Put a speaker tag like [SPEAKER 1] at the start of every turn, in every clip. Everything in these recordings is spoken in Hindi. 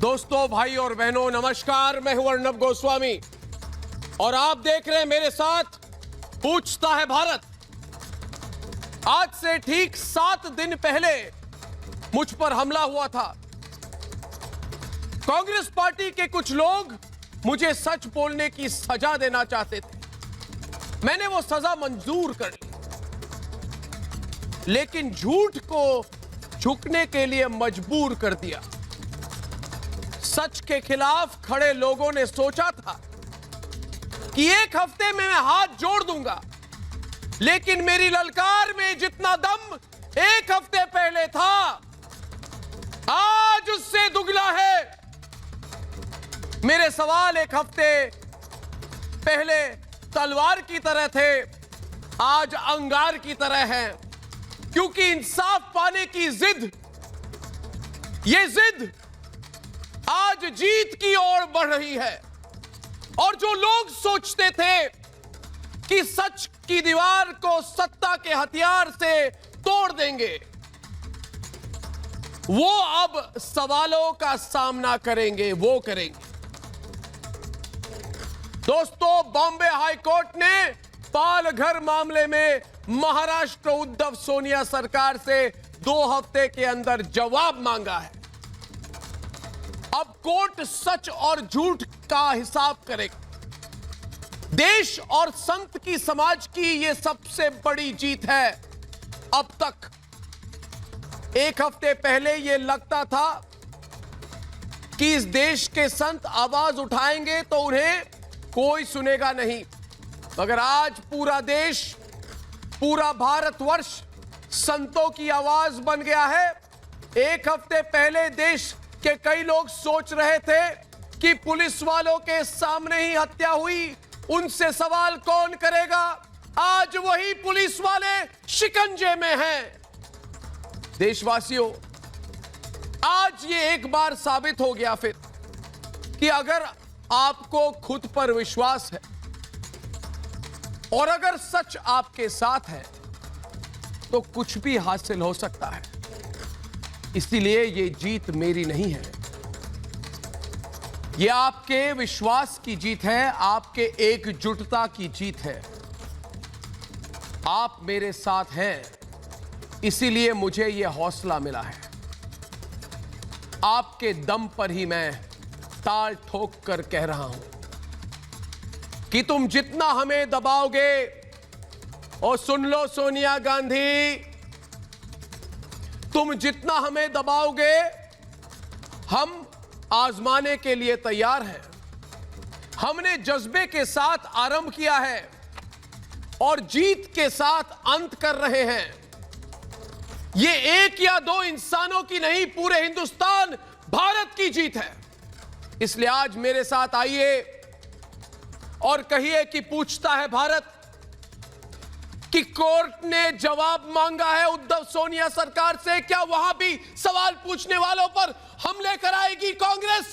[SPEAKER 1] दोस्तों, भाई और बहनों, नमस्कार। मैं हूं अर्नब गोस्वामी और आप देख रहे हैं मेरे साथ पूछता है भारत। आज से ठीक 7 दिन पहले मुझ पर हमला हुआ था। कांग्रेस पार्टी के कुछ लोग मुझे सच बोलने की सजा देना चाहते थे। मैंने वो सजा मंजूर कर ली, लेकिन झूठ को झुकने के लिए मजबूर कर दिया। सच के खिलाफ खड़े लोगों ने सोचा था कि एक हफ्ते में मैं हाथ जोड़ दूंगा, लेकिन मेरी ललकार में जितना दम एक हफ्ते पहले था, आज उससे दुगना है। मेरे सवाल एक हफ्ते पहले तलवार की तरह थे, आज अंगार की तरह हैं, क्योंकि इंसाफ पाने की जिद, ये जिद आज जीत की ओर बढ़ रही है। और जो लोग सोचते थे कि सच की दीवार को सत्ता के हथियार से तोड़ देंगे, वो अब सवालों का सामना करेंगे, वो करेंगे। दोस्तों, बॉम्बे हाई कोर्ट ने पालघर मामले में महाराष्ट्र उद्धव सोनिया सरकार से 2 हफ्ते के अंदर जवाब मांगा है। अब कोर्ट सच और झूठ का हिसाब करेगा। देश और संत की समाज की यह सबसे बड़ी जीत है अब तक। एक हफ्ते पहले यह लगता था कि इस देश के संत आवाज उठाएंगे तो उन्हें कोई सुनेगा नहीं, मगर आज पूरा देश, पूरा भारतवर्ष संतों की आवाज बन गया है। एक हफ्ते पहले देश के कई लोग सोच रहे थे कि पुलिस वालों के सामने ही हत्या हुई, उनसे सवाल कौन करेगा। आज वही पुलिस वाले शिकंजे में हैं। देशवासियों, आज ये एक बार साबित हो गया फिर कि अगर आपको खुद पर विश्वास है और अगर सच आपके साथ है तो कुछ भी हासिल हो सकता है। इसीलिए ये जीत मेरी नहीं है, ये आपके विश्वास की जीत है, आपके एकजुटता की जीत है। आप मेरे साथ हैं, इसीलिए मुझे यह हौसला मिला है। आपके दम पर ही मैं ताल ठोक कर कह रहा हूं कि तुम जितना हमें दबाओगे, और सुन लो सोनिया गांधी, तुम जितना हमें दबाओगे, हम आजमाने के लिए तैयार हैं। हमने जज्बे के साथ आरंभ किया है और जीत के साथ अंत कर रहे हैं। ये एक या 2 इंसानों की नहीं, पूरे हिंदुस्तान, भारत की जीत है। इसलिए आज मेरे साथ आइए और कहिए कि पूछता है भारत कि कोर्ट ने जवाब मांगा है उद्धव सोनिया सरकार से। क्या वहां भी सवाल पूछने वालों पर हमले कराएगी कांग्रेस?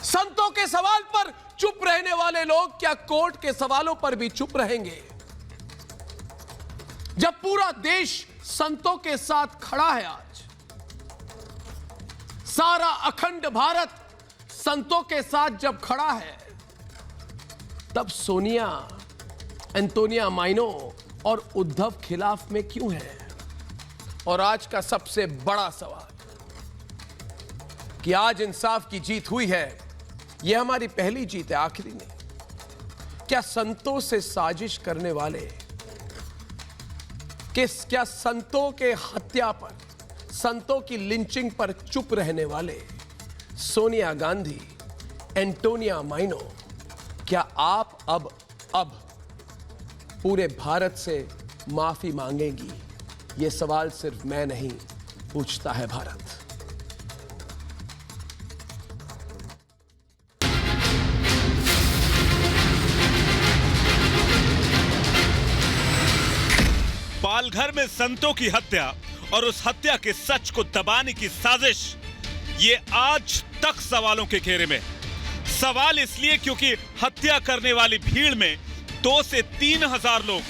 [SPEAKER 1] संतों के सवाल पर चुप रहने वाले लोग क्या कोर्ट के सवालों पर भी चुप रहेंगे? जब पूरा देश संतों के साथ खड़ा है, आज सारा अखंड भारत संतों के साथ जब खड़ा है, तब सोनिया, एंटोनिया माइनो और उद्धव खिलाफ में क्यों है? और आज का सबसे बड़ा सवाल कि आज इंसाफ की जीत हुई है, यह हमारी पहली जीत है, आखिरी नहीं। क्या संतों से साजिश करने वाले, क्या संतों के हत्या पर, संतों की लिंचिंग पर चुप रहने वाले सोनिया गांधी, एंटोनिया माइनो, क्या आप अब पूरे भारत से माफी मांगेगी? यह सवाल सिर्फ मैं नहीं, पूछता है भारत।
[SPEAKER 2] पालघर में संतों की हत्या और उस हत्या के सच को दबाने की साजिश, ये आज तक सवालों के घेरे में। सवाल इसलिए क्योंकि हत्या करने वाली भीड़ में 2 से 3 हजार लोग,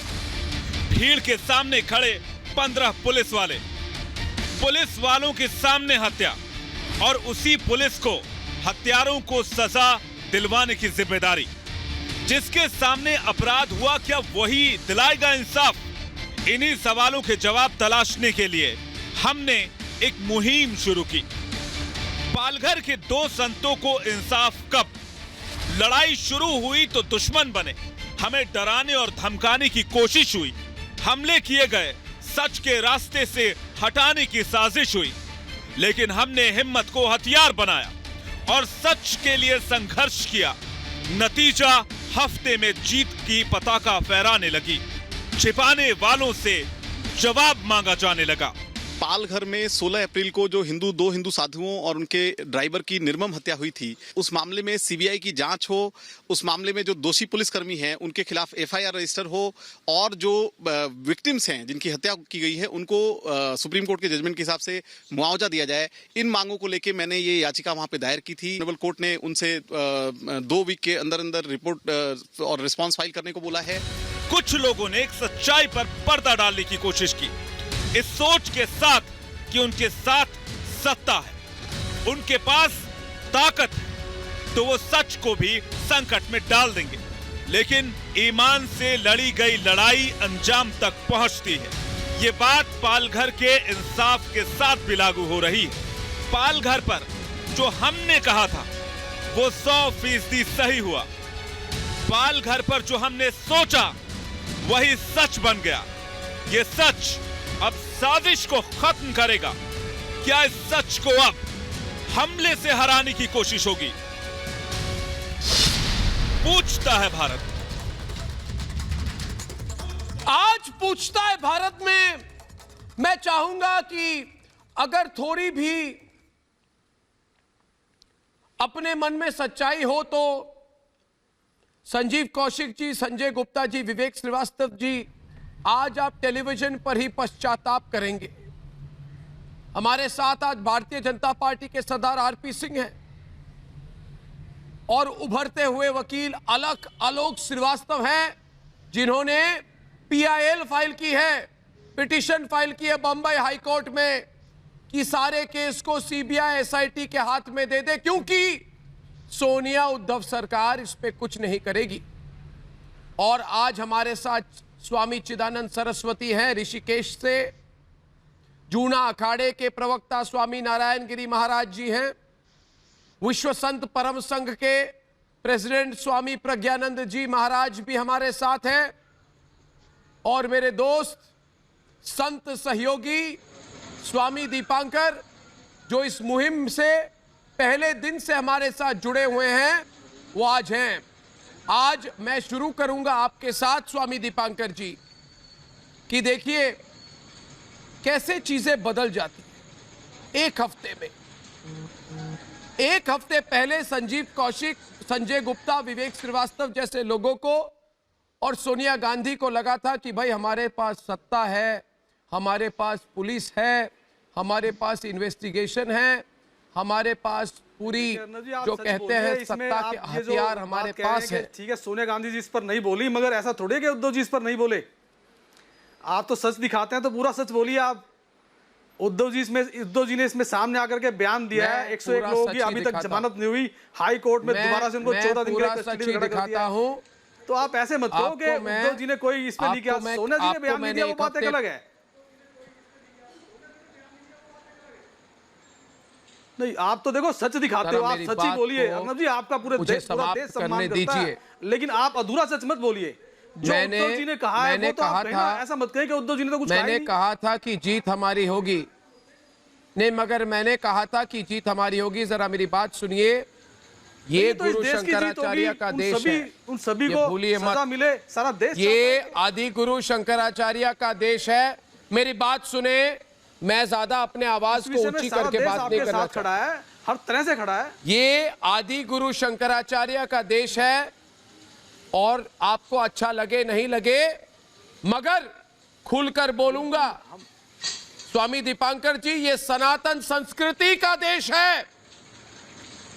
[SPEAKER 2] भीड़ के सामने खड़े 15 पुलिस वाले, पुलिस वालों के सामने हत्या, और उसी पुलिस को हत्यारों को सजा दिलवाने की जिम्मेदारी। जिसके सामने अपराध हुआ, क्या वही दिलाएगा इंसाफ? इन्हीं सवालों के जवाब तलाशने के लिए हमने एक मुहिम शुरू की। पालघर के दो संतों को इंसाफ कब? लड़ाई शुरू हुई तो दुश्मन बने, हमें डराने और धमकाने की कोशिश हुई, हमले किए गए, सच के रास्ते से हटाने की साजिश हुई, लेकिन हमने हिम्मत को हथियार बनाया और सच के लिए संघर्ष किया। नतीजा, हफ्ते में जीत की पताका फहराने लगी। छिपाने वालों से जवाब मांगा जाने लगा।
[SPEAKER 3] पालघर में 16 अप्रैल को जो दो हिंदू साधुओं और उनके ड्राइवर की निर्मम हत्या हुई थी, उस मामले में सीबीआई की जांच हो, उस मामले में जो दोषी पुलिसकर्मी हैं उनके खिलाफ एफआईआर रजिस्टर हो, और जो विक्टिम्स हैं जिनकी हत्या की गई है उनको सुप्रीम कोर्ट के जजमेंट के हिसाब से मुआवजा दिया जाए। इन मांगों को लेकर मैंने ये याचिका वहां पे दायर की थी। ऑनरेबल कोर्ट ने उनसे 2 वीक के अंदर अंदर रिपोर्ट और रिस्पॉन्स फाइल करने को बोला है।
[SPEAKER 2] कुछ लोगों ने एक सच्चाई पर पर्दा डालने की कोशिश की, इस सोच के साथ कि उनके साथ सत्ता है, उनके पास ताकत है, तो वो सच को भी संकट में डाल देंगे। लेकिन ईमान से लड़ी गई लड़ाई अंजाम तक पहुंचती है। ये बात पालघर के इंसाफ के साथ भी लागू हो रही है। पालघर पर जो हमने कहा था वो 100% सही हुआ। पालघर पर जो हमने सोचा वही सच बन गया। ये सच अब साजिश को खत्म करेगा। क्या इस सच को अब हमले से हराने की कोशिश होगी? पूछता है भारत।
[SPEAKER 1] आज पूछता है भारत में मैं चाहूंगा कि अगर थोड़ी भी अपने मन में सच्चाई हो तो संजीव कौशिक जी, संजय गुप्ता जी, विवेक श्रीवास्तव जी, आज आप टेलीविजन पर ही पश्चाताप करेंगे। हमारे साथ आज भारतीय जनता पार्टी के सरदार आरपी सिंह हैं और उभरते हुए वकील आलोक श्रीवास्तव हैं, जिन्होंने पीआईएल फाइल की है, पिटीशन फाइल की है बंबई हाईकोर्ट में कि सारे केस को सीबीआई एसआईटी के हाथ में दे दे, क्योंकि सोनिया उद्धव सरकार इस पे कुछ नहीं करेगी। और आज हमारे साथ स्वामी चिदानंद सरस्वती हैं ऋषिकेश से, जूना अखाड़े के प्रवक्ता स्वामी नारायण गिरी महाराज जी हैं, विश्व संत परम संघ के प्रेसिडेंट स्वामी प्रज्ञानंद जी महाराज भी हमारे साथ हैं, और मेरे दोस्त संत सहयोगी स्वामी दीपांकर जो इस मुहिम से पहले दिन से हमारे साथ जुड़े हुए हैं, वो आज हैं। आज मैं शुरू करूंगा आपके साथ स्वामी दीपांकर जी कि देखिए कैसे चीजें बदल जाती हैं एक हफ्ते में। एक हफ्ते पहले संजीव कौशिक, संजय गुप्ता, विवेक श्रीवास्तव जैसे लोगों को और सोनिया गांधी को लगा था कि भाई हमारे पास सत्ता है, हमारे पास पुलिस है, हमारे पास इन्वेस्टिगेशन है, हमारे पास पूरी जो कहते हैं सत्ता के हथियार हमारे पास है।
[SPEAKER 4] ठीक है, सोनिया गांधी जी इस पर नहीं बोली, मगर ऐसा थोड़ी है कि उद्धव जी इस पर नहीं बोले। आप तो सच दिखाते हैं तो पूरा सच बोलिए। आप उद्धव जी ने इसमें सामने आकर के बयान दिया है 101 लोगों की अभी तक जमानत नहीं हुई, हाई कोर्ट में दोबारा से उनको 14 दिन के लिए कस्टडी में रखा दिया हूं। तो आप ऐसे मत कहो कि उद्धव जी ने कोई इसमें नहीं किया, सोनिया जी ने बयान नहीं दिया, वो बात एक अलग है। नहीं, आप तो देखो सच दिखाते हो, आप सच ही बोलिए। अर्नब जी, आपका पूरे देश सम्मान करता है, लेकिन आप अधूरा सच मत बोलिए। जो उद्धव जी ने कहा है वो तो आप कहना, ऐसा मत कहिए कि उद्धव जी ने तो कुछ
[SPEAKER 1] मैंने कहा था कि जीत हमारी होगी, नहीं मगर मैंने कहा था कि जीत हमारी होगी। जरा मेरी बात सुनिए। ये
[SPEAKER 4] तो
[SPEAKER 1] गुरु शंकराचार्य का देश है,
[SPEAKER 4] उन सभी को
[SPEAKER 1] भूलिए मत,
[SPEAKER 4] मिले सारा देश।
[SPEAKER 1] ये आदि गुरु शंकराचार्य का देश है। मेरी बात सुने, मैं ज्यादा अपने आवाज को ऊंची करके बात नहीं करना
[SPEAKER 4] खड़ा है, हर तरह से खड़ा है।
[SPEAKER 1] ये आदि गुरु शंकराचार्य का देश है, और आपको अच्छा लगे नहीं लगे मगर खुलकर बोलूंगा स्वामी दीपांकर जी, ये सनातन संस्कृति का देश है,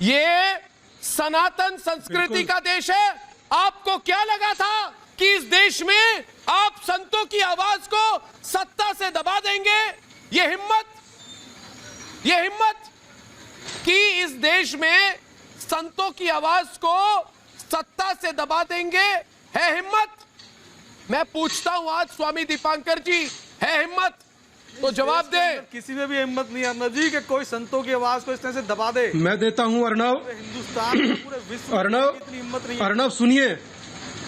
[SPEAKER 1] ये सनातन संस्कृति का देश है। आपको क्या लगा था कि इस देश में आप संतों की आवाज को सत्ता से दबा देंगे? ये हिम्मत इस देश में संतों की आवाज को सत्ता से दबा देंगे? है हिम्मत? मैं पूछता हूं आज स्वामी दीपांकर जी, है हिम्मत? तो जवाब दे।
[SPEAKER 4] किसी में भी हिम्मत नहीं है अर्नब जी कि कोई संतों की आवाज को इस तरह से दबा दे।
[SPEAKER 5] मैं देता हूं अर्नब।
[SPEAKER 4] हिंदुस्तान में पूरे विश्व
[SPEAKER 5] अर्नब,
[SPEAKER 4] इतनी हिम्मत नहीं है।
[SPEAKER 5] अर्नब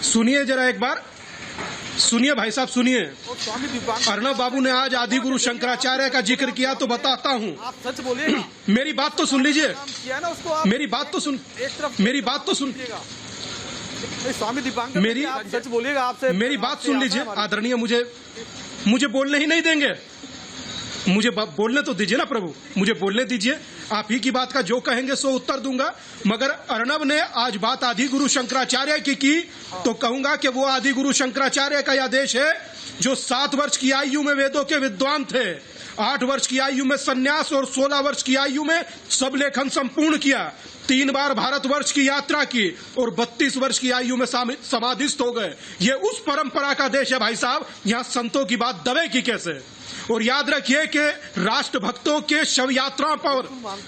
[SPEAKER 5] सुनिए जरा एक बार सुनिए भाई साहब, सुनिए।
[SPEAKER 4] और स्वामी दीपांकर
[SPEAKER 5] अर्नब बाबू ने आज आदि गुरु शंकराचार्य का जिक्र किया तो बताता हूं।
[SPEAKER 4] आप सच बोलिएगा।
[SPEAKER 5] मेरी बात तो सुन लीजिए।
[SPEAKER 4] किया ना उसको आप।
[SPEAKER 5] मेरी बात तो सुन,
[SPEAKER 4] एक तरफ
[SPEAKER 5] मेरी बात तो सुन,
[SPEAKER 4] स्वामी दीपांकर
[SPEAKER 5] मेरी
[SPEAKER 4] आप सच बोलिएगा। आपसे
[SPEAKER 5] मेरी बात सुन लीजिए आदरणीय। मुझे बोलने ही नहीं देंगे। मुझे बोलने तो दीजिए ना प्रभु, मुझे बोलने दीजिए। आप ही की बात का जो कहेंगे सो उत्तर दूंगा। मगर अर्नब ने आज बात आदि गुरु शंकराचार्य की तो कहूंगा कि वो आदि गुरु शंकराचार्य का यह देश है जो 7 वर्ष की आयु में वेदों के विद्वान थे, 8 वर्ष की आयु में सन्यास और 16 वर्ष की आयु में सब लेखन संपूर्ण किया, 3 बार भारतवर्ष की यात्रा की और 32 वर्ष की आयु में समाधिस्थ हो गए। ये उस परंपरा का देश है भाई साहब। यहाँ संतों की बात दबेगी कैसे? और याद रखिए कि राष्ट्रभक्तों के शव यात्रा पर,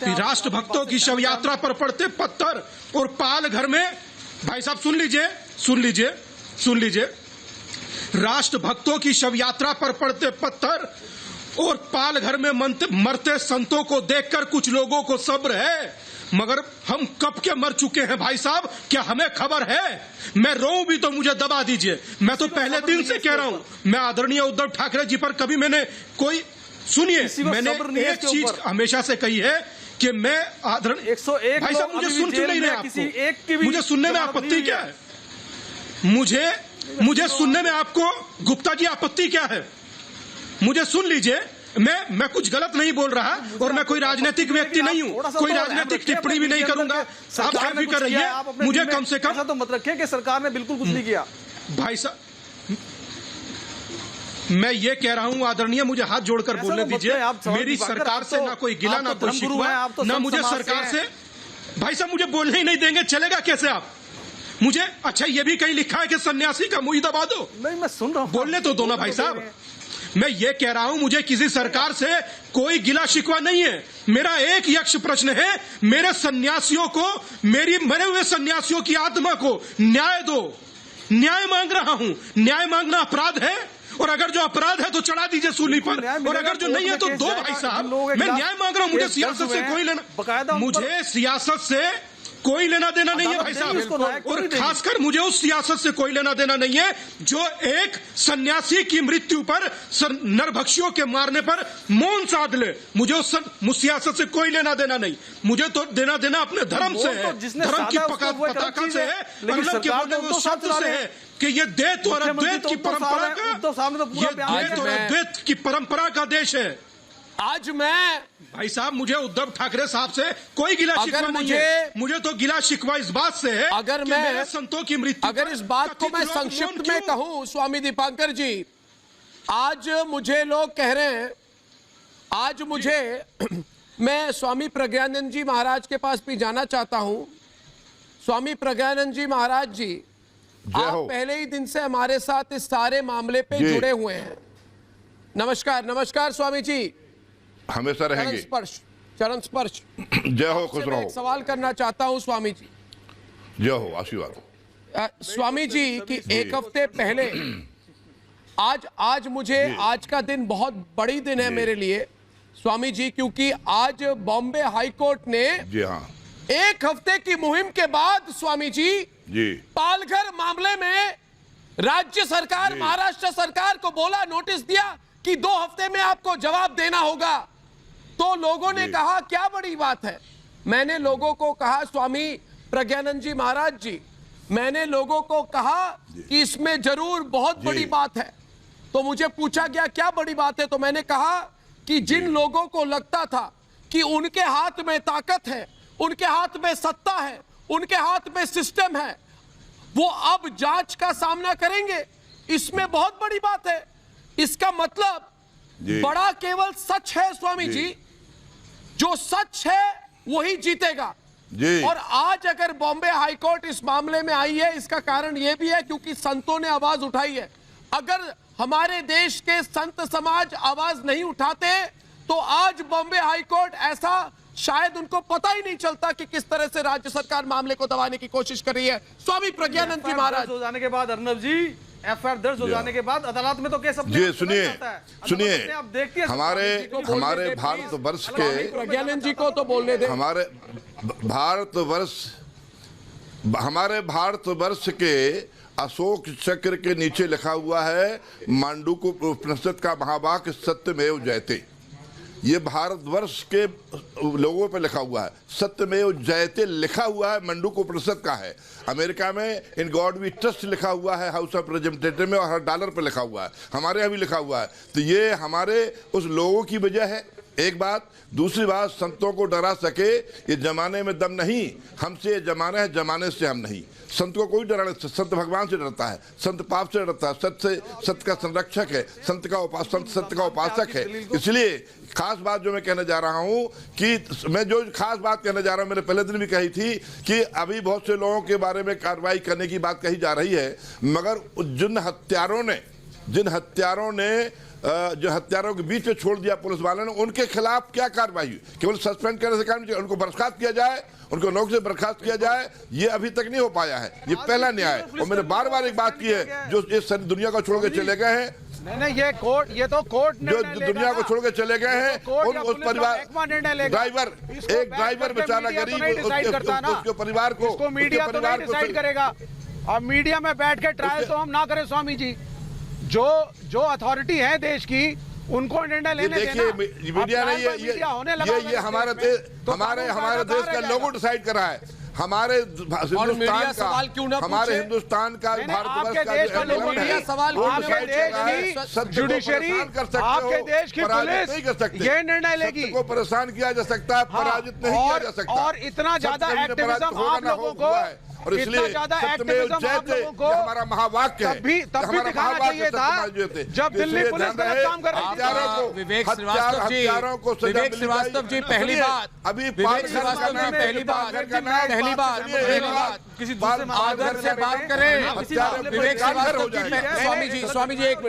[SPEAKER 5] राष्ट्रभक्तों की शव यात्रा पर पड़ते पत्थर और पाल घर में, भाई साहब सुन लीजिए, राष्ट्रभक्तों की शव यात्रा पर पड़ते पत्थर और पाल घर में मरते संतों को देखकर कुछ लोगों को सब्र है, मगर हम कब के मर चुके हैं भाई साहब, क्या हमें खबर है? मैं रोऊं भी तो मुझे दबा दीजिए। मैं तो पहले दिन से कह रहा हूं, मैं आदरणीय उद्धव ठाकरे जी पर कभी मैंने कोई, सुनिए, मैंने एक चीज हमेशा से कही है कि मैं आदरणीय
[SPEAKER 4] 101
[SPEAKER 5] भाई साहब मुझे सुन क्यों नहीं रहे आपको? मुझे सुनने में आपत्ति क्या है? मुझे सुनने में आपको गुप्ता जी आपत्ति क्या है? मुझे सुन लीजिए। मैं कुछ गलत नहीं बोल रहा और मैं कोई राजनीतिक व्यक्ति नहीं हूं, कोई राजनीतिक टिप्पणी भी नहीं करूंगा। आप बेफिक्र रहिए, मुझे कम से कम
[SPEAKER 4] ऐसा तो मत रखिए कि सरकार ने बिल्कुल कुछ नहीं किया।
[SPEAKER 5] भाई साहब मैं ये कह रहा हूं आदरणीय, मुझे हाथ जोड़कर बोलने दीजिए। मेरी सरकार से ना कोई गिला, ना कोई शिकवा, ना मुझे सरकार से। भाई साहब मुझे बोलने ही नहीं देंगे, चलेगा कैसे आप? मुझे अच्छा ये भी कहीं लिखा है कि सन्यासी का मुंह दबा दो?
[SPEAKER 4] नहीं, मैं सुन रहा हूं।
[SPEAKER 5] बोलने तो दो ना भाई साहब। मैं ये कह रहा हूं मुझे किसी सरकार से कोई गिला शिकवा नहीं है। मेरा एक यक्ष प्रश्न है, मेरे सन्यासियों को, मेरी मरे हुए सन्यासियों की आत्मा को न्याय दो। न्याय मांग रहा हूं। न्याय मांगना अपराध है? और अगर जो अपराध है तो चढ़ा दीजिए सूली पर, और अगर जो नहीं है तो दो भाई साहब। मैं न्याय मांग रहा हूं, मुझे सियासत से कोई लेना, मुझे सियासत से कोई लेना देना नहीं है भाई साहब। और खासकर मुझे उस सियासत से कोई लेना देना नहीं है जो एक सन्यासी की मृत्यु पर, नरभक्षियों के मारने पर मौन साध ले। मुझे उस सियासत से कोई लेना देना नहीं। मुझे तो देना देना अपने धर्म से है, धर्म की पताका से है, अर्नब के बोले हुए शब्द से है कि ये देत और अद्वैत की परंपरा का, ये देत और अद्वैत की परंपरा का देश है।
[SPEAKER 1] आज मैं
[SPEAKER 5] भाई साहब मुझे उद्धव ठाकरे साहब से कोई गिला शिकवा नहीं है। मुझे तो गिला शिकवा इस बात से है
[SPEAKER 1] अगर
[SPEAKER 5] कि
[SPEAKER 1] मैं
[SPEAKER 5] मेरे संतों की मृत्यु,
[SPEAKER 1] अगर इस बात को मैं संक्षिप्त में कहूं स्वामी दीपांकर जी, आज मुझे लोग कह रहे हैं, आज मुझे मैं स्वामी प्रज्ञानंद जी महाराज के पास भी जाना चाहता हूं। स्वामी प्रज्ञानंद जी महाराज जी, आप पहले ही दिन से हमारे साथ इस सारे मामले पे जुड़े हुए हैं। नमस्कार। नमस्कार स्वामी जी,
[SPEAKER 6] हमेशा रहेंगे।
[SPEAKER 1] चरण स्पर्श।
[SPEAKER 6] जय हो, खुश रहो।
[SPEAKER 1] एक सवाल करना चाहता हूं स्वामी जी।
[SPEAKER 6] जय हो, आशीर्वाद।
[SPEAKER 1] स्वामी जी कि एक हफ्ते पहले, आज मुझे, आज का दिन बहुत बड़ी दिन है मेरे लिए स्वामी जी, क्योंकि आज बॉम्बे हाई कोर्ट ने,
[SPEAKER 6] जी हाँ,
[SPEAKER 1] 1 हफ्ते की मुहिम के बाद स्वामी जी, पालघर मामले में राज्य सरकार, महाराष्ट्र सरकार को बोला, नोटिस दिया कि 2 हफ्ते में आपको जवाब देना होगा। तो लोगों ने कहा क्या बड़ी बात है? मैंने लोगों को कहा, स्वामी प्रज्ञानंद जी महाराज जी, मैंने लोगों को कहा कि इसमें जरूर बहुत बड़ी बात है। तो मुझे पूछा गया क्या बड़ी बात है? तो मैंने कहा कि जिन लोगों को लगता था कि उनके हाथ में ताकत है, उनके हाथ में सत्ता है, उनके हाथ में सिस्टम है, वो अब जांच का सामना करेंगे। इसमें बहुत बड़ी बात है। इसका मतलब बड़ा केवल सच है स्वामी जी, जो सच है वही जीतेगा। और आज अगर बॉम्बे हाईकोर्ट इस मामले में आई है, इसका कारण यह भी है क्योंकि संतों ने आवाज उठाई है। अगर हमारे देश के संत समाज आवाज नहीं उठाते तो आज बॉम्बे हाईकोर्ट ऐसा शायद उनको पता ही नहीं चलता कि किस तरह से राज्य सरकार मामले को दबाने की कोशिश कर रही है। स्वामी प्रज्ञानंद जी महाराज,
[SPEAKER 4] हो जाने के बाद अर्नब जी, एफआईआर दर्ज हो जाने के बाद अदालत में तो केस अपने
[SPEAKER 6] जी
[SPEAKER 4] आप
[SPEAKER 6] सुनिए
[SPEAKER 4] जाता है।
[SPEAKER 6] सुनिए,
[SPEAKER 4] अदालत अपने आप देखती है।
[SPEAKER 6] हमारे भारतवर्ष के,
[SPEAKER 1] प्रज्ञानंद जी को तो बोलने दे।
[SPEAKER 6] हमारे भारतवर्ष के अशोक चक्र के नीचे लिखा हुआ है मांडूक्य उपनिषद का महावाक्य सत्यमेव जयते। ये भारतवर्ष के लोगों पे लिखा हुआ है, सत्यमेव जयते लिखा हुआ है, मांडूक्य उपनिषद का है। अमेरिका में इन गॉड वी ट्रस्ट लिखा हुआ है हाउस ऑफ रिप्रेजेंटेटिव में, और हर डॉलर पे लिखा हुआ है। हमारे यहाँ भी लिखा हुआ है। तो ये हमारे उस लोगों की वजह है, एक बात। दूसरी बात, संतों को डरा सके ये जमाने में दम नहीं। हमसे ये जमाना है, जमाने से हम नहीं। संत को कोई डराने से, संत भगवान से डरता है, संत पाप से डरता है, सत्य का संरक्षक है, संत सत्य का उपासक है। इसलिए खास बात जो मैं कहने जा रहा हूं कि मैं जो खास बात कहने जा रहा हूं, मैंने पहले दिन भी कही थी कि अभी बहुत से लोगों के बारे में कार्रवाई करने की बात कही जा रही है, मगर जिन हत्यारों के बीच में छोड़ दिया पुलिस वालों ने, उनके खिलाफ क्या कार्रवाई हुई? केवल सस्पेंड करने से काम नहीं, उनको बर्खास्त किया जाए, उनको नौकरी से बर्खास्त किया जाए, ये अभी तक नहीं हो पाया है। ये पहला न्याय। और मैंने बार बार एक बात की है, जो इस दुनिया को छोड़ के चले गए हैं,
[SPEAKER 7] नहीं, ये तो कोर्ट
[SPEAKER 6] जो दुनिया को छोड़ के चले गए हैं, उस परिवार ड्राइवर बेचारा गरीब, उसके परिवार को
[SPEAKER 7] मीडिया तो नहीं डिसाइड करेगा। अब मीडिया में बैठ के ट्रायल तो हम ना करें स्वामी जी। जो अथॉरिटी है देश की, उनको निर्णय लेने देना।
[SPEAKER 6] देखिए, मीडिया नहीं है, ये हमारे देश का लोगों डिसाइड कर रहा है। हमारे हिंदुस्तान का भारतवर्ष का
[SPEAKER 7] सवाल जुडिशरी, आपके देश की पुलिस ये निर्णय लेगी
[SPEAKER 6] को परेशान किया जा सकता है, पराजित नहीं किया जा सकता।
[SPEAKER 7] और इतना ज्यादा एक्टिविज्म आप लोगों को,
[SPEAKER 6] और इसलिए हमारा महावाक्य है,
[SPEAKER 7] तब भी दिखाना चाहिए था जब दिल्ली पुलिस गलत काम कर रही थी।
[SPEAKER 1] विवेक श्रीवास्तव जी पहली बात, आदर से बात करें। विवेक श्रीवास्तव जी, स्वामी जी एक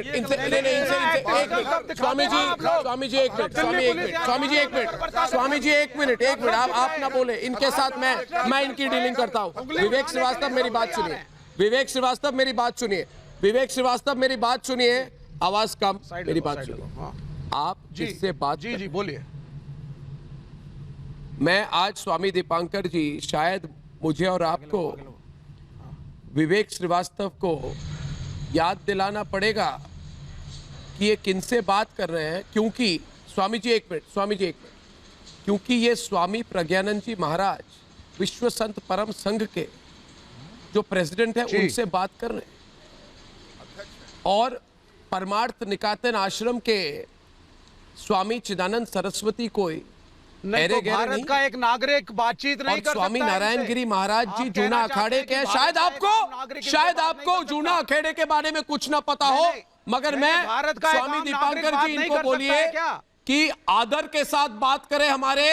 [SPEAKER 1] मिनट, एक मिनट, आप ना बोले, इनके साथ मैं इनकी डीलिंग करता हूँ। विवेक श्रीवास्तव मेरी बात सुनिए, विवेक श्रीवास्तव मेरी बात सुनिए, आवाज कम, मेरी बात सुनिए। आप जिससे बात
[SPEAKER 7] जी बोलिए।
[SPEAKER 1] मैं आज स्वामी दीपांकर जी, शायद मुझे और आपको विवेक श्रीवास्तव को याद दिलाना पड़ेगा कि ये किनसे बात कर रहे हैं, क्योंकि स्वामी जी एक मिनट, क्योंकि ये स्वामी प्रज्ञानंद जी महाराज विश्व संत परम संघ के जो प्रेसिडेंट है, उनसे बात कर रहे हैं। और परमार्थ निकेतन आश्रम के स्वामी चिदानंद सरस्वती को
[SPEAKER 7] तो भारत का एक नागरिक बातचीत नहीं कर सकता।
[SPEAKER 1] स्वामी नारायण गिरी महाराज जी जूना अखाड़े के, शायद आपको जूना अखाड़े के बारे में कुछ ना पता हो, मगर मैं स्वामी दीपांकर जी इनको बोलिए कि आदर के साथ बात करें। हमारे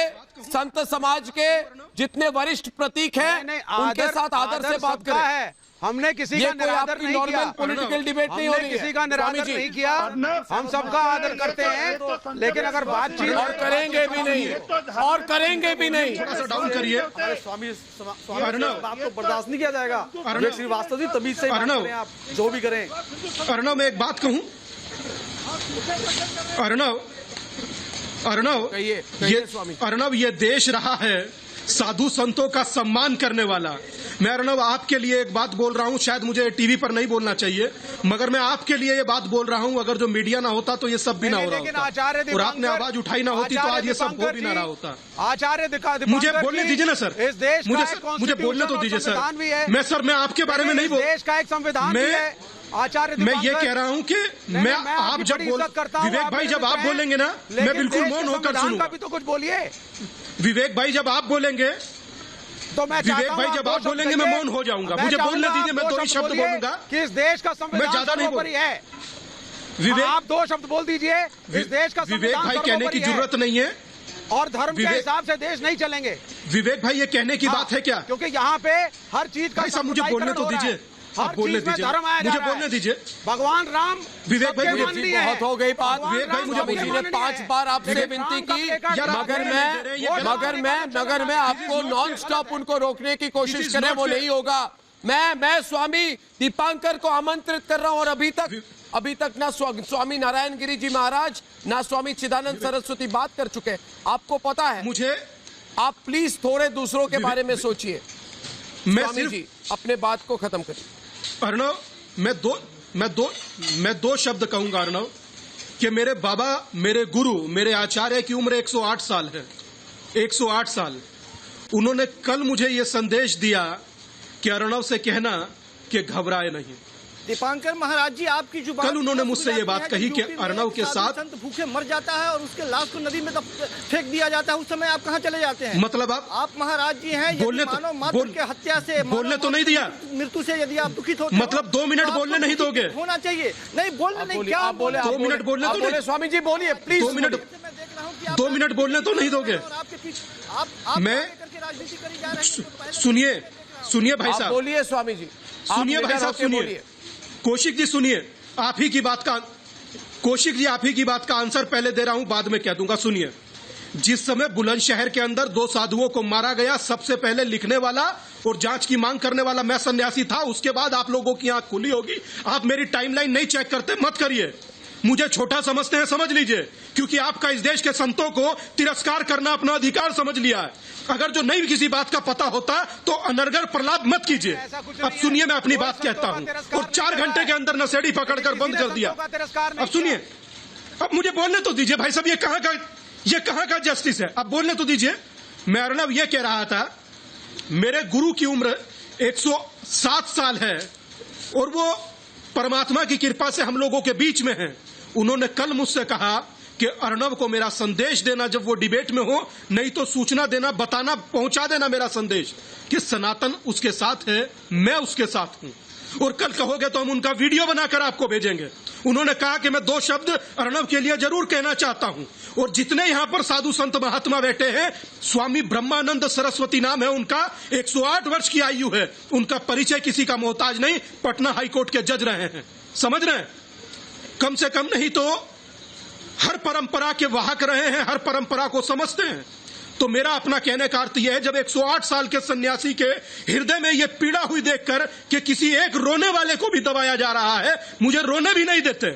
[SPEAKER 1] संत समाज के जितने वरिष्ठ प्रतीक हैं, उनके साथ आदर से बात करें।
[SPEAKER 7] हमने किसी का निरादर नहीं किया,
[SPEAKER 1] पॉलिटिकल डिबेट नहीं हो रही है,
[SPEAKER 7] किसी का निरादर नहीं किया, हम सबका आदर करते हैं। लेकिन अगर बातचीत
[SPEAKER 1] और करेंगे भी नहीं,
[SPEAKER 5] डाउन करिए
[SPEAKER 4] स्वामी आपको बर्दाश्त नहीं किया जाएगा। श्रीवास्तव जी तमीज से आप जो भी करें।
[SPEAKER 5] अर्णव, मैं एक बात कहूं, अर्णव, ये देश रहा है साधु संतों का सम्मान करने वाला। मैं अर्णव आपके लिए एक बात बोल रहा हूं, शायद मुझे टीवी पर नहीं बोलना चाहिए, मगर मैं आपके लिए ये बात बोल रहा हूं, अगर जो मीडिया ना होता तो ये सब भी ना हो रहा होता, और आपने आवाज उठाई ना होती तो आज ये सब हो भी ना रहा होता। मुझे बोलने दीजिए ना सर, मुझे बोलने तो दीजिए सर। मैं आपके बारे में नहीं बोल,
[SPEAKER 7] देश का एक संविधान है आचार्य।
[SPEAKER 5] मैं ये कह रहा हूं कि मैं आप जब विवेक भाई जब आप बोलेंगे ना, मैं बिल्कुल मौन होकर सुनूंगा।
[SPEAKER 7] भी तो कुछ बोलिए
[SPEAKER 5] विवेक भाई, जब आप बोलेंगे
[SPEAKER 7] तो मैं
[SPEAKER 5] मैं मौन हो जाऊंगा। मुझे बोलने दीजिए, मैं 2 ही शब्द बोलूंगा
[SPEAKER 7] कि इस देश का संविधान
[SPEAKER 5] ज्यादा नहीं
[SPEAKER 7] सर्वोपरि है। विवेक, आप 2 शब्द बोल दीजिए। इस देश का
[SPEAKER 5] विवेक भाई कहने की जरूरत नहीं है,
[SPEAKER 7] और धर्म के हिसाब से देश नहीं चलेंगे।
[SPEAKER 5] विवेक भाई, ये कहने की बात है क्या?
[SPEAKER 7] क्योंकि यहाँ पे हर चीज का
[SPEAKER 5] मुझे बोलने तो दीजिए। आप बोलने
[SPEAKER 7] चीज में
[SPEAKER 5] दीजिए,
[SPEAKER 7] धर्म आया जा
[SPEAKER 5] मुझे
[SPEAKER 7] रहा है।
[SPEAKER 5] बोलने दीजिए।
[SPEAKER 7] भगवान राम
[SPEAKER 5] विवेक भाई,
[SPEAKER 7] सबके
[SPEAKER 5] मुझे
[SPEAKER 7] माननीय
[SPEAKER 1] बहुत
[SPEAKER 7] है।
[SPEAKER 1] हो गई बात।
[SPEAKER 7] भगवान राम
[SPEAKER 5] मुझे
[SPEAKER 7] सबके
[SPEAKER 1] स्वामी जी ने
[SPEAKER 7] माननीय
[SPEAKER 1] 5
[SPEAKER 7] है।
[SPEAKER 1] बार आपसे
[SPEAKER 7] लेकिन
[SPEAKER 1] विनती
[SPEAKER 7] राम का
[SPEAKER 1] की,
[SPEAKER 7] प्लेकार्ड
[SPEAKER 5] यार,
[SPEAKER 7] लगा
[SPEAKER 1] मगर
[SPEAKER 7] के
[SPEAKER 1] मैं आपको नॉन स्टॉप उनको रोकने की कोशिश
[SPEAKER 5] This is
[SPEAKER 1] करें
[SPEAKER 5] not
[SPEAKER 1] वो
[SPEAKER 5] fair.
[SPEAKER 1] नहीं होगा। मैं स्वामी दीपांकर को आमंत्रित कर रहा हूं और अभी तक ना स्वामी नारायण गिरी जी महाराज ना स्वामी चिदानंद सरस्वती बात कर चुके हैं। आपको पता है,
[SPEAKER 5] मुझे
[SPEAKER 1] आप प्लीज थोड़े दूसरों के बारे में सोचिए।
[SPEAKER 5] मैं
[SPEAKER 1] स्वामी
[SPEAKER 5] सिर्फ
[SPEAKER 1] जी अपने बात को खत्म करिए।
[SPEAKER 5] अर्णव, मैं दो शब्द कहूंगा अर्णव, कि मेरे बाबा, मेरे गुरु, मेरे आचार्य की उम्र 108 साल है। 108 साल। उन्होंने कल मुझे ये संदेश दिया कि अर्णव से कहना कि घबराए नहीं।
[SPEAKER 8] दीपांकर महाराज जी, आपकी जुबान
[SPEAKER 5] कल उन्होंने मुझसे ये बात कही कि अर्णव के साथ
[SPEAKER 8] संत भूखे मर जाता है और उसके लाश को नदी में फेंक दिया जाता है, उस समय आप कहाँ चले जाते हैं?
[SPEAKER 5] मतलब आप
[SPEAKER 8] महाराज जी हैं,
[SPEAKER 5] बोलने तो-
[SPEAKER 8] मानव मात्र के हत्या से,
[SPEAKER 5] बोलने तो नहीं दिया,
[SPEAKER 8] मृत्यु से यदि आप दुखित होते
[SPEAKER 5] मतलब 2 मिनट बोलने नहीं दोगे?
[SPEAKER 8] होना चाहिए। नहीं बोलने नहीं, क्या
[SPEAKER 1] आप बोले
[SPEAKER 5] 2 मिनट बोलने तो नहीं।
[SPEAKER 1] स्वामी जी बोलिए प्लीज।
[SPEAKER 5] 2 मिनट,
[SPEAKER 8] मैं देख रहा हूँ कि
[SPEAKER 5] 2 मिनट बोलने तो नहीं दोगे?
[SPEAKER 8] और आपके पीछे आप
[SPEAKER 5] मैं-
[SPEAKER 8] करके राजनीति करी जा रहे हैं।
[SPEAKER 5] सुनिए भाई
[SPEAKER 1] आप
[SPEAKER 5] साहब,
[SPEAKER 1] बोलिए स्वामी जी, आप
[SPEAKER 5] सुनिए भाई
[SPEAKER 1] लीडर
[SPEAKER 5] साहब,
[SPEAKER 1] होके
[SPEAKER 5] सुनिए।
[SPEAKER 1] बोलिए।
[SPEAKER 5] कौशिक जी सुनिए, आप ही की बात का आंसर पहले दे रहा हूं, बाद में कह दूंगा। सुनिए, जिस समय बुलंदशहर के अंदर 2 साधुओं को मारा गया, सबसे पहले लिखने वाला और जांच की मांग करने वाला मैं सन्यासी था। उसके बाद आप लोगों की आंख खुली होगी। आप मेरी टाइमलाइन नहीं चेक करते, मत करिए। मुझे छोटा समझते हैं, समझ लीजिए, क्योंकि आपका इस देश के संतों को तिरस्कार करना अपना अधिकार समझ लिया है। अगर जो नहीं किसी बात का पता होता तो अनर्गल प्रलाप मत कीजिए। अब सुनिए, मैं अपनी बात कहता हूं, और 4 घंटे के अंदर नशेड़ी पकड़कर बंद कर दिया। अब सुनिए, अब मुझे बोलने तो दीजिए भाई साहब, ये कहां का जस्टिस है? अब बोलने तो दीजिए। मैं अर्णव ये कह रहा था, मेरे गुरु की उम्र 107 साल है और वो परमात्मा की कृपा से हम लोगों के बीच में है। उन्होंने कल मुझसे कहा कि अर्णव को मेरा संदेश देना जब वो डिबेट में हो, नहीं तो सूचना देना, बताना, पहुंचा देना मेरा संदेश कि सनातन उसके साथ है, मैं उसके साथ हूं, और कल कहोगे तो हम उनका वीडियो बनाकर आपको भेजेंगे। उन्होंने कहा कि मैं 2 शब्द अर्णव के लिए जरूर कहना चाहता हूं। और जितने यहां पर साधु संत महात्मा बैठे हैं, स्वामी ब्रह्मानंद सरस्वती नाम है उनका, 108 वर्ष की आयु है। उनका परिचय किसी का मोहताज नहीं, पटना हाईकोर्ट के जज रहे हैं, समझ रहे हैं? कम से कम नहीं तो हर परंपरा के वाहक रहे हैं, हर परंपरा को समझते हैं। तो मेरा अपना कहने का अर्थ यह है, जब 108 साल के सन्यासी के हृदय में यह पीड़ा हुई देखकर कि किसी एक रोने वाले को भी दबाया जा रहा है, मुझे रोने भी नहीं देते।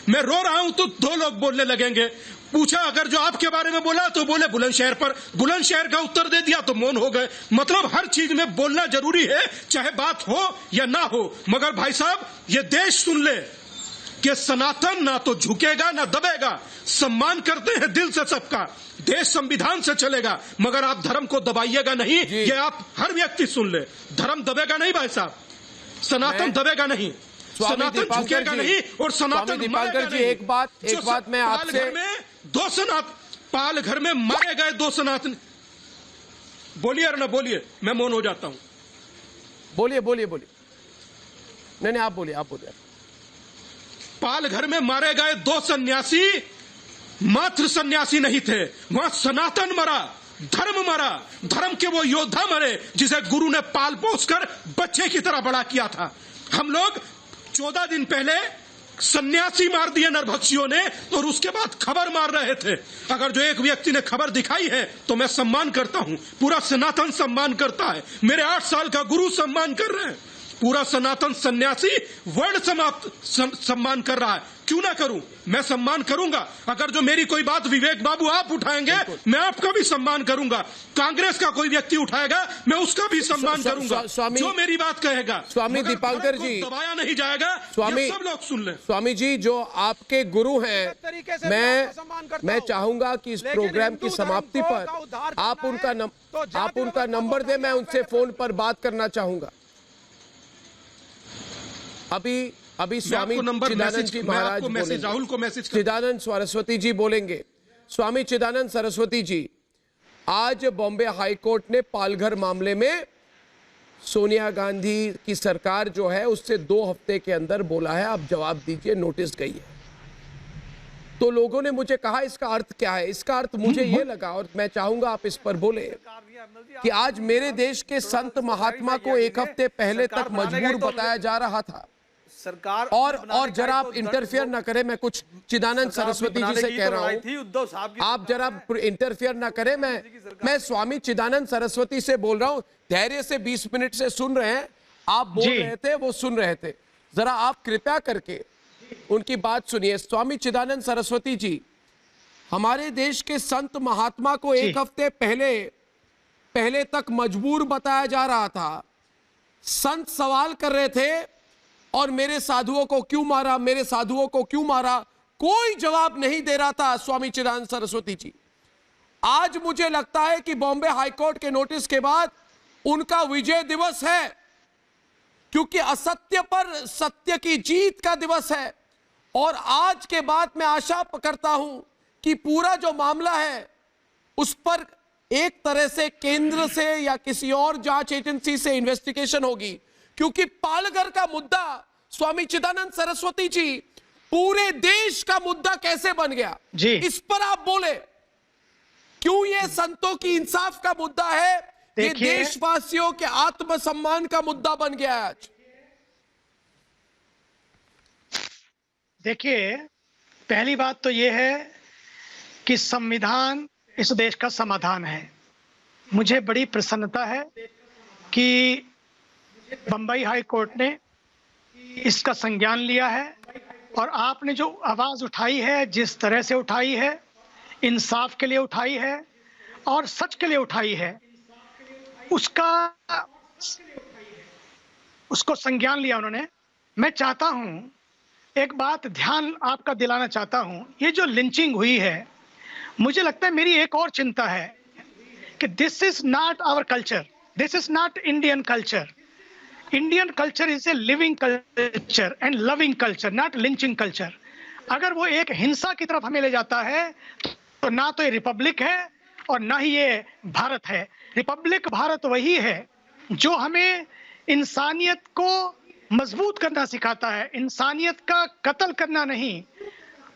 [SPEAKER 5] मैं रो रहा हूं तो 2 लोग बोलने लगेंगे। पूछा अगर जो आपके बारे में बोला तो बोले बुलंदशहर पर, बुलंदशहर का उत्तर दे दिया तो मौन हो गए। मतलब हर चीज में बोलना जरूरी है, चाहे बात हो या ना हो। मगर भाई साहब, ये देश सुन ले कि सनातन ना तो झुकेगा ना दबेगा। सम्मान करते हैं दिल से सबका, देश संविधान से चलेगा, मगर आप धर्म को दबाइएगा नहीं। ये आप हर व्यक्ति सुन ले, धर्म दबेगा नहीं भाई साहब, सनातन दबेगा नहीं, सनातन झुकेगा नहीं, और सनातन
[SPEAKER 1] दीपांकर जी, एक बात मैं आपसे,
[SPEAKER 5] पाल घर में मारे गए 2 सनातन। बोलिए अर्णव, बोलिए, मैं मौन हो जाता हूं।
[SPEAKER 1] बोलिए। नहीं आप बोलिए।
[SPEAKER 5] पाल घर में मारे गए 2 सन्यासी मात्र सन्यासी नहीं थे, वहां सनातन मरा, धर्म मरा, धर्म के वो योद्धा मरे जिसे गुरु ने पाल पोसकर बच्चे की तरह बड़ा किया था। हम लोग 14 दिन पहले सन्यासी मार दिए नरभक्षियों ने, और उसके बाद खबर मार रहे थे। अगर जो एक व्यक्ति ने खबर दिखाई है तो मैं सम्मान करता हूं, पूरा सनातन सम्मान करता है, मेरे 8 साल का गुरु सम्मान कर रहे हैं, पूरा सनातन सन्यासी वर्ण सम्मान कर रहा है। क्यों ना करूं, मैं सम्मान करूंगा। अगर जो मेरी कोई बात विवेक बाबू आप उठाएंगे, मैं आपका भी सम्मान करूंगा। कांग्रेस का कोई व्यक्ति उठाएगा, मैं उसका भी सम्मान करूंगा। जो मेरी बात कहेगा,
[SPEAKER 1] स्वामी दीपांकर जी,
[SPEAKER 5] दबाया नहीं जाएगा।
[SPEAKER 1] स्वामी,
[SPEAKER 5] सब लोग सुन लें।
[SPEAKER 1] स्वामी जी, जो आपके गुरु हैं, मैं चाहूंगा कि इस प्रोग्राम की समाप्ति पर आप उनका नंबर दें, मैं उनसे फोन पर बात करना चाहूंगा। अभी स्वामी चिदानंद जी महाराज बोलेंगे,
[SPEAKER 5] राहुल को मैसेज
[SPEAKER 1] चिदानंद सरस्वती जी बोलेंगे। स्वामी चिदानंद सरस्वती जी, आज बॉम्बे हाईकोर्ट ने पालघर मामले में सोनिया गांधी की सरकार जो है उससे 2 हफ्ते के अंदर बोला है, आप जवाब दीजिए, नोटिस गई है। तो लोगों ने मुझे कहा इसका अर्थ क्या है। इसका अर्थ मुझे ये लगा, और मैं चाहूंगा आप इस पर बोले, कि आज मेरे देश के संत महात्मा को एक हफ्ते पहले तक मजबूर बताया जा रहा था।
[SPEAKER 4] सरकार
[SPEAKER 1] और जरा आप इंटरफियर ना करें, मैं कुछ चिदानंद सरस्वती जी से कह रहा हूं, आप जरा इंटरफियर ना करें। मैं स्वामी चिदानंद सरस्वती से बोल रहा हूं, धैर्य से 20 मिनट से सुन रहे हैं, आप बोल रहे थे, वो सुन रहे थे, जरा आप कृपया करके उनकी बात सुनिए। स्वामी चिदानंद सरस्वती जी, हमारे देश के संत महात्मा को एक हफ्ते पहले तक मजबूर बताया जा रहा था। संत सवाल कर रहे थे, और मेरे साधुओं को क्यों मारा, मेरे साधुओं को क्यों मारा, कोई जवाब नहीं दे रहा था स्वामी चिदानंद सरस्वती जी। आज मुझे लगता है कि बॉम्बे हाईकोर्ट के नोटिस के बाद उनका विजय दिवस है, क्योंकि असत्य पर सत्य की जीत का दिवस है। और आज के बाद मैं आशा करता हूं कि पूरा जो मामला है उस पर एक तरह से केंद्र से या किसी और जांच एजेंसी से इन्वेस्टिगेशन होगी, क्योंकि पालघर का मुद्दा, स्वामी चिदानंद सरस्वती जी, पूरे देश का मुद्दा कैसे बन गया
[SPEAKER 9] जी,
[SPEAKER 1] इस पर आप बोले। क्यों ये संतों की इंसाफ का मुद्दा है, ये देशवासियों के आत्मसम्मान का मुद्दा बन गया है आज।
[SPEAKER 9] देखिए, पहली बात तो ये है कि संविधान इस देश का समाधान है। मुझे बड़ी प्रसन्नता है कि बंबई हाई कोर्ट ने इसका संज्ञान लिया है, और आपने जो आवाज उठाई है, जिस तरह से उठाई है, इंसाफ के लिए उठाई है और सच के लिए उठाई है, उसको संज्ञान लिया उन्होंने। मैं चाहता हूं, एक बात ध्यान आपका दिलाना चाहता हूं, ये जो लिंचिंग हुई है, मुझे लगता है मेरी एक और चिंता है कि this is not our culture, this is not Indian culture. Indian culture is a living culture and loving culture, not lynching culture. अगर वो एक हिंसा की तरफ हमें ले जाता है तो ना तो ये रिपब्लिक है और ना ही ये भारत है। रिपब्लिक भारत वही है जो हमें इंसानियत को मजबूत करना सिखाता है, इंसानियत का कत्ल करना नहीं,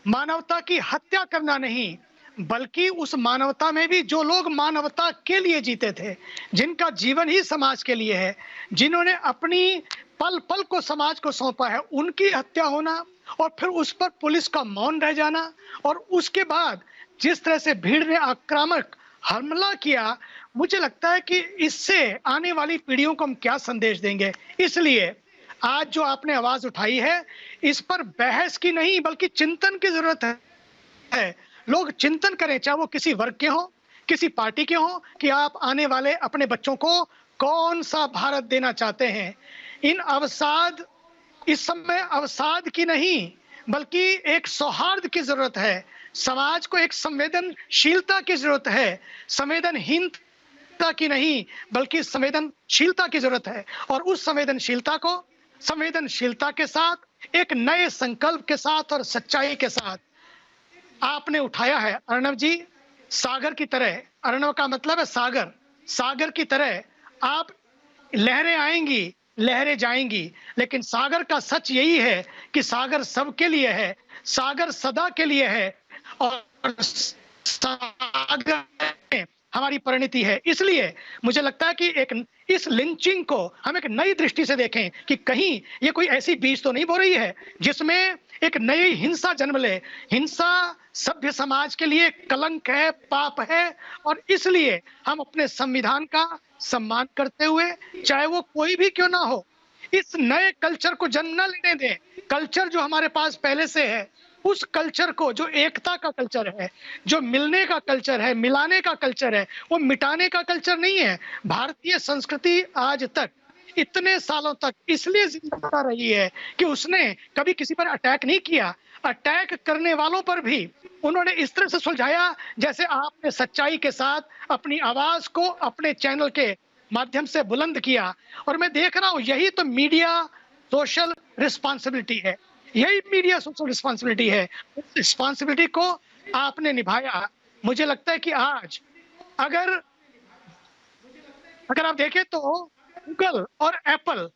[SPEAKER 9] मानवता की हत्या करना नहीं, बल्कि उस मानवता में भी जो लोग मानवता के लिए जीते थे, जिनका जीवन ही समाज के लिए है, जिन्होंने अपनी पल पल को समाज को सौंपा है, उनकी हत्या होना और फिर उस पर पुलिस का मौन रह जाना, और उसके बाद जिस तरह से भीड़ ने आक्रामक हमला किया, मुझे लगता है कि इससे आने वाली पीढ़ियों को हम क्या संदेश देंगे। इसलिए आज जो आपने आवाज उठाई है, इस पर बहस की नहीं बल्कि चिंतन की जरूरत है। लोग चिंतन करें, चाहे वो किसी वर्ग के हों, किसी पार्टी के हों, कि आप आने वाले अपने बच्चों को कौन सा भारत देना चाहते हैं। इन अवसाद, इस समय अवसाद की नहीं बल्कि एक सौहार्द की जरूरत है। समाज को एक संवेदनशीलता की जरूरत है, संवेदनहीनता की नहीं बल्कि संवेदनशीलता की जरूरत है। और उस संवेदनशीलता को संवेदनशीलता के साथ, एक नए संकल्प के साथ और सच्चाई के साथ आपने उठाया है। अर्णव जी, सागर की तरह, अर्णव का मतलब है सागर, सागर की तरह आप, लहरें आएंगी लहरें जाएंगी, लेकिन सागर का सच यही है कि सागर सबके लिए है, सागर सदा के लिए है, और सागर हमारी परिणति है। इसलिए मुझे लगता है कि इस लिंचिंग को हम एक नई दृष्टि से देखें कि कहीं ये कोई ऐसी बीज तो नहीं बो रही है जिसमें एक नई हिंसा जन्म ले। हिंसा सभ्य समाज के लिए कलंक है, पाप है, और इसलिए हम अपने संविधान का सम्मान करते हुए, चाहे वो कोई भी क्यों ना हो, इस नए कल्चर को जन्म न लेने दें। कल्चर जो हमारे पास पहले से है, उस कल्चर को, जो एकता का कल्चर है, जो मिलने का कल्चर है, मिलाने का कल्चर है, वो मिटाने का कल्चर नहीं है। भारतीय संस्कृति आज तक, इतने सालों तक इसलिए जिंदा रही है कि उसने कभी किसी पर अटैक नहीं किया। अटैक करने वालों पर भी उन्होंने इस तरह से सुलझाया जैसे आपने सच्चाई के साथ अपनी आवाज को अपने चैनल के माध्यम से बुलंद किया। और मैं देख रहा हूं, यही तो मीडिया सोशल रिस्पांसिबिलिटी है, यही मीडिया सोशल रिस्पांसिबिलिटी है। उस रिस्पांसिबिलिटी को आपने निभाया। मुझे लगता है कि आज अगर आप देखें तो गूगल और एप्पल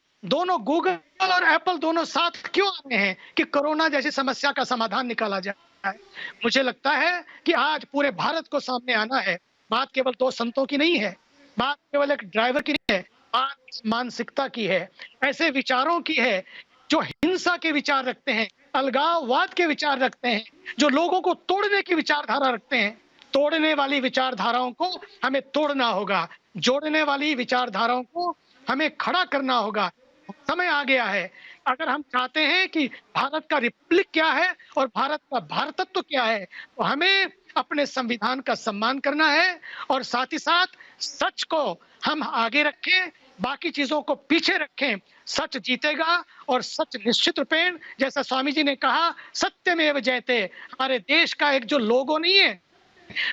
[SPEAKER 9] दोनों साथ क्यों आ रहे हैं कि कोरोना जैसी समस्या का समाधान निकाला जाए। है। मुझे लगता है कि आज पूरे भारत को सामने आना है। बात केवल दो संतों की नहीं है, बात केवल एक ड्राइवर की नहीं है, बात मानसिकता की है, ऐसे विचारों की है जो हिंसा के विचार रखते हैं, अलगाववाद के विचार रखते हैं, जो लोगों को तोड़ने की विचारधारा रखते हैं। तोड़ने वाली विचारधाराओं को हमें तोड़ना होगा, जोड़ने वाली विचारधाराओं को हमें खड़ा करना होगा। समय आ गया है। अगर हम चाहते हैं कि भारत का रिपब्लिक क्या है और भारत का भारतत्व क्या है, तो हमें अपने संविधान का सम्मान करना है और साथ ही साथ सच को हम आगे रखें, बाकी चीजों को पीछे रखें। सच जीतेगा और सच निश्चित रूपेण, जैसा स्वामी जी ने कहा, सत्यमेव जयते। हमारे देश का एक जो लोगो नहीं है,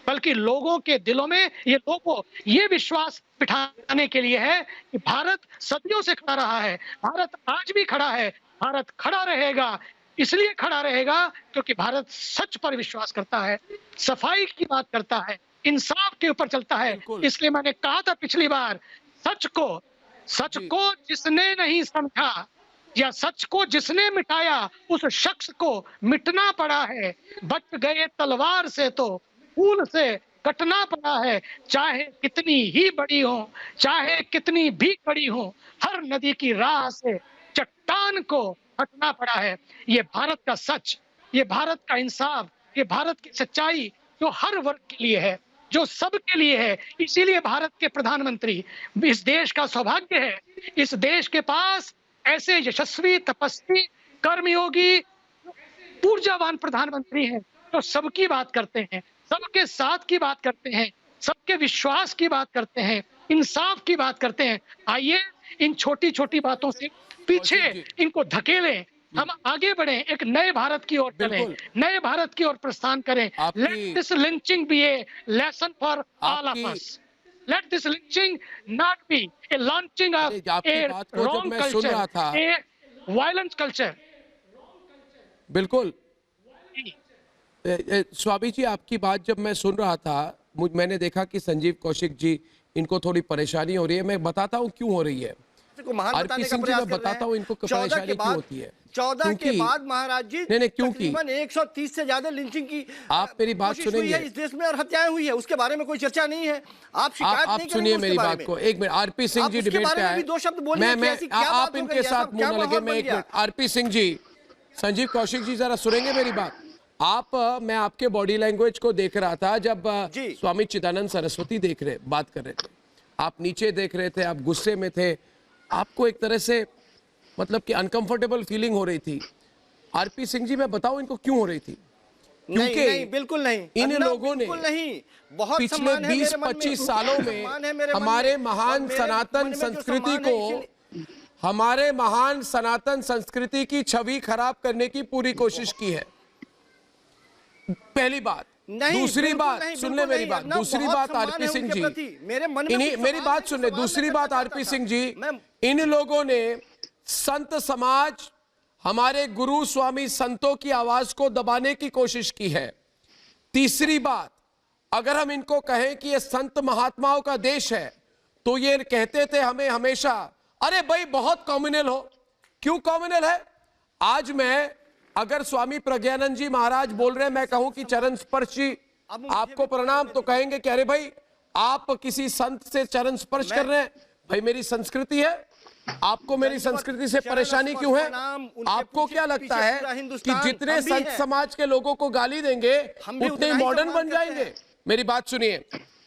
[SPEAKER 9] बल्कि लोगों के दिलों में ये लोगो ये विश्वास बिठाने के लिए है कि भारत सदियों से खड़ा रहा है, भारत आज भी खड़ा है, भारत खड़ा रहेगा। इसलिए खड़ा रहेगा क्योंकि भारत सच पर विश्वास करता है, सफाई की बात करता है, इंसाफ के ऊपर चलता है। इसलिए मैंने कहा था पिछली बार, सच को जिसने नहीं समझा या सच को जिसने मिटाया, उस शख्स को मिटना पड़ा है। बच गए तलवार से तो फूल से कटना पड़ा है। चाहे कितनी ही बड़ी हो, चाहे कितनी भी कड़ी हो, हर नदी की राह से चट्टान को हटना पड़ा है। ये भारत का सच, ये भारत का इंसाफ, ये भारत की सच्चाई जो हर वर्ग के लिए है, जो सबके लिए है। इसीलिए भारत के प्रधानमंत्री, इस देश का सौभाग्य है, इस देश के पास ऐसे यशस्वी, तपस्वी, कर्मयोगी, ऊर्जावान प्रधानमंत्री हैं जो सबकी बात करते हैं, सबके साथ की बात करते हैं, सबके विश्वास की बात करते हैं, इंसाफ की बात करते हैं। आइए इन छोटी छोटी बातों से पीछे इनको धकेलें, हम आगे बढ़े, एक नए भारत की ओर चलें, नए भारत की ओर प्रस्थान करें। Let this lynching be a lesson for all of us. Let this lynching not be a launching of a wrong culture, a violence culture.
[SPEAKER 1] बिल्कुल स्वामी जी, आपकी बात जब मैं सुन रहा था, मैंने देखा कि संजीव कौशिक जी, इनको थोड़ी परेशानी हो रही है। मैं बताता हूँ क्यों हो रही है। आरपी सिंह जी, मैं बताता हूँ इनको परेशानी क्यों होती है।
[SPEAKER 8] 14 के बाद महाराज जी
[SPEAKER 1] नहीं क्योंकि
[SPEAKER 8] 130 से ज्यादा लिंचिंग की
[SPEAKER 1] आप मेरी बात सुनेंगे
[SPEAKER 8] इस देश में और हत्याएं हुई है, उसके बारे में कोई चर्चा नहीं है। आप शिकायत नहीं करेंगे,
[SPEAKER 1] सुनिए मेरी बात को एक minute. RP Singh ji debate पे आए,
[SPEAKER 8] दो शब्द बोलिए।
[SPEAKER 1] मैं आप इनके साथ मुंह न लगे। मैं एक मिनट, आरपी सिंह जी, संजीव कौशिक जी जरा सुनेंगे मेरी बात। मैं आपके बॉडी लैंग्वेज को देख रहा था जब स्वामी चिदानंद सरस्वती बात कर रहे थे, आप नीचे देख रहे थे, आप गुस्से में थे, आपको एक तरह से मतलब कि अनकंफर्टेबल फीलिंग हो रही थी। आरपी सिंह जी, मैं बताऊं इनको क्यों हो रही थी? क्योंकि
[SPEAKER 8] नहीं, बिल्कुल नहीं,
[SPEAKER 1] इन लोगों ने पिछले 20-25 सालों में हमारे महान सनातन संस्कृति को, हमारे महान सनातन संस्कृति की छवि खराब करने की पूरी कोशिश की है। पहली बात। दूसरी बात सुन ले मेरी बात। दूसरी बात आरपी सिंह जी, मेरी बात सुन ले। दूसरी बात आरपी सिंह जी, इन लोगों ने संत समाज, हमारे गुरु स्वामी संतों की आवाज को दबाने की कोशिश की है। तीसरी बात, अगर हम इनको कहें कि ये संत महात्माओं का देश है, तो ये कहते थे हमें हमेशा, अरे भाई बहुत कॉम्युनल हो। क्यों कॉम्युनल है? आज मैं अगर स्वामी प्रज्ञानंद जी महाराज बोल रहे हैं, मैं कहूं कि चरण स्पर्श जी आपको प्रणाम, तो कहेंगे कि अरे भाई आप किसी संत से चरण स्पर्श कर रहे हैं। भाई मेरी संस्कृति है, आपको मेरी संस्कृति से परेशानी क्यों है? आपको क्या लगता है कि जितने संत समाज के लोगों को गाली देंगे उतने मॉडर्न बन जाएंगे? मेरी बात सुनिए।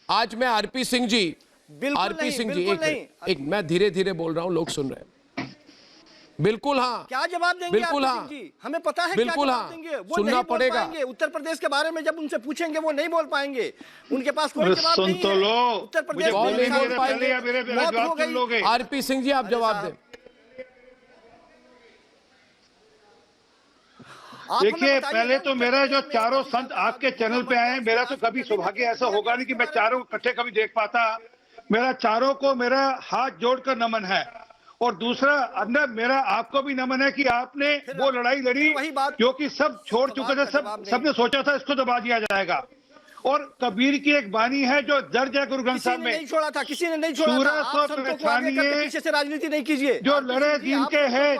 [SPEAKER 1] आज मैं आरपी सिंह जी, एक मैं धीरे धीरे बोल रहा हूं, लोग सुन रहे हैं। बिल्कुल हाँ।
[SPEAKER 8] क्या जवाब देंगे?
[SPEAKER 1] बिल्कुल हाँ
[SPEAKER 8] जी, हमें पता है
[SPEAKER 1] बिल्कुल
[SPEAKER 8] क्या
[SPEAKER 1] हाँ
[SPEAKER 8] देंगे, वो
[SPEAKER 1] सुनना
[SPEAKER 8] नहीं
[SPEAKER 1] पड़ेगा।
[SPEAKER 8] उत्तर प्रदेश के बारे में जब उनसे पूछेंगे वो नहीं बोल पाएंगे, उनके पास कोई जवाब नहीं है। उत्तर प्रदेश
[SPEAKER 1] नहीं बोल पाएंगे। आरपी सिंह जी, आप जवाब दें।
[SPEAKER 10] देखिए, पहले तो मेरा जो चारों संत आपके चैनल पे आए हैं, मेरा तो कभी सौभाग्य ऐसा होगा नहीं कि मैं चारों को इकट्ठे कभी देख पाता। मेरा चारों को मेरा हाथ जोड़कर नमन है। और दूसरा अंदर मेरा आपको भी नमन है कि आपने वो लड़ाई लड़ी जो कि सब छोड़ चुके थे, सबने सोचा था इसको दबा दिया जाएगा। और कबीर की एक वाणी है जो दर्ज है गुरु ग्रंथ साहब में,
[SPEAKER 8] नहीं छोड़ा था, किसी ने नहीं छोड़ा था। आप संतों को आगे करके पीछे से राजनीति नहीं कीजिए।
[SPEAKER 10] जो लड़े दिन के है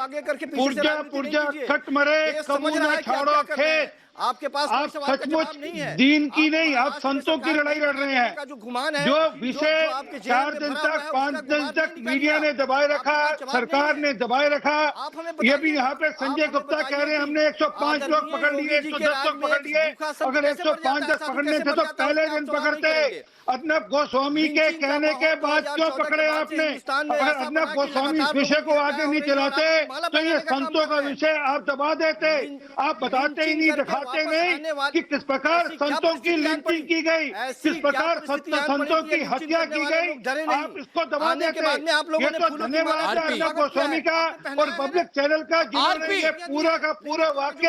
[SPEAKER 10] पुरजा पुरजा खट मरे कबूल न छाड़ो खेत,
[SPEAKER 8] आपके पास
[SPEAKER 10] आप सचमुच दीन की नहीं, आप संतों की लड़ाई लड़ रहे हैं।
[SPEAKER 8] जो गुमान है,
[SPEAKER 10] जो विषय 4 दिन तक 5 दिन तक मीडिया ने दबाए रखा, सरकार ने दबाए रखा, ये भी यहाँ पे संजय गुप्ता कह रहे हैं हमने 105 लोग पकड़ लिए, 110 लोग पकड़ लिए। अगर 105 तक पकड़ने थे तो पहले दिन पकड़ते। अर्नब गोस्वामी के कहने के बाद क्यों पकड़े आपने? अगर अर्नब गोस्वामी इस विषय को आगे नहीं चलाते तो ये संतों का विषय आप दबा देते। आप बताते ही नहीं, दिखाते नहीं कि किस प्रकार संतों की लिंचिंग की गई, किस प्रकार संतों की हत्या की गई, आप इसको दबा देते। ये तो धन्यवाद है अर्नब गोस्वामी का और पब्लिक चैनल का, जिन्होंने ये पूरा का पूरा वाक्य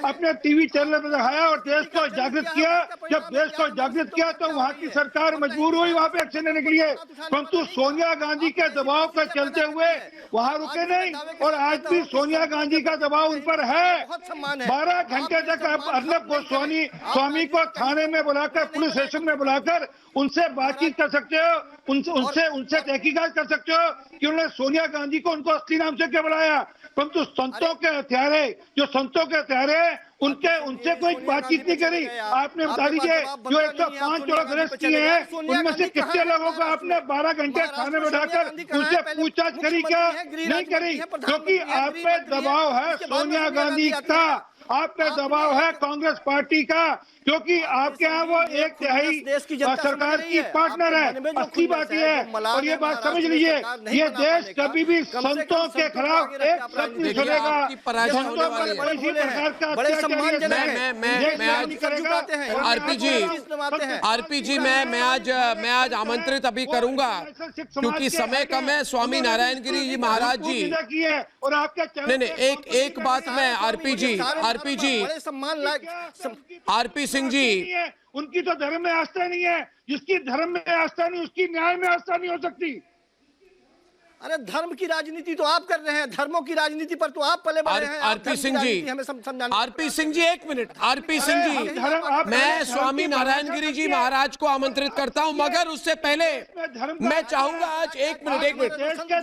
[SPEAKER 10] अपने टीवी चैनल पर दिखाया और देश को जागृत किया। जब देश को जागृत किया तो वहाँ की सरकार मजबूर हुई वहाँ पे एक्शन लेने के लिए, परंतु सोनिया गांधी के दबाव पर चलते हुए वहाँ रुके नहीं। और आज भी सोनिया गांधी का दबाव उन पर है। 12 घंटे तक आप अर्नब गोस्वामी को थाने में बुलाकर, पुलिस स्टेशन में बुलाकर उनसे बातचीत कर सकते हो, उनसे तहकीकात कर सकते हो कि उन्होंने सोनिया गांधी को उनको असली नाम से क्या बुलाया। परंतु संतों के हत्यारे, जो संतों के हत्यारे, उनसे कोई बातचीत नहीं करी। आपने बता दीजिए जो 105 लोग अरेस्ट किए हैं उनमें से कितने लोगों को आपने 12 घंटे थाने में बैठाकर उनसे पूछताछ करी? क्या नहीं करी? क्योंकि आप पे दबाव है सोनिया गांधी का, आप पे दबाव है कांग्रेस पार्टी का, क्योंकि आपके यहाँ वो 1/3 सरकार की पार्टनर है। अच्छी बात यह है और ये बात समझ लीजिए, ये देश कभी भी संतों के खिलाफ एक शब्द नहीं सुनेगा। संतों पर किसी प्रकार का
[SPEAKER 1] आरपी जी मैं आज आमंत्रित अभी करूंगा क्योंकि समय कम है। स्वामी नारायण गिरी जी महाराज जी
[SPEAKER 10] और आपके
[SPEAKER 1] नहीं एक बात मैं आरपी सिंह जी,
[SPEAKER 10] उनकी तो धर्म में आस्था नहीं है। जिसकी धर्म में आस्था नहीं उसकी न्याय में आस्था नहीं हो सकती।
[SPEAKER 8] अरे धर्म की राजनीति तो आप कर रहे हैं, धर्मों की राजनीति पर तो आप पले बढ़े हैं।
[SPEAKER 1] आरपी सिंह जी, आरपी सिंह जी एक मिनट। आरपी सिंह जी, मैं स्वामी नारायण गिरी जी महाराज को आमंत्रित करता हूं, मगर उससे पहले मैं चाहूंगा आज एक मिनट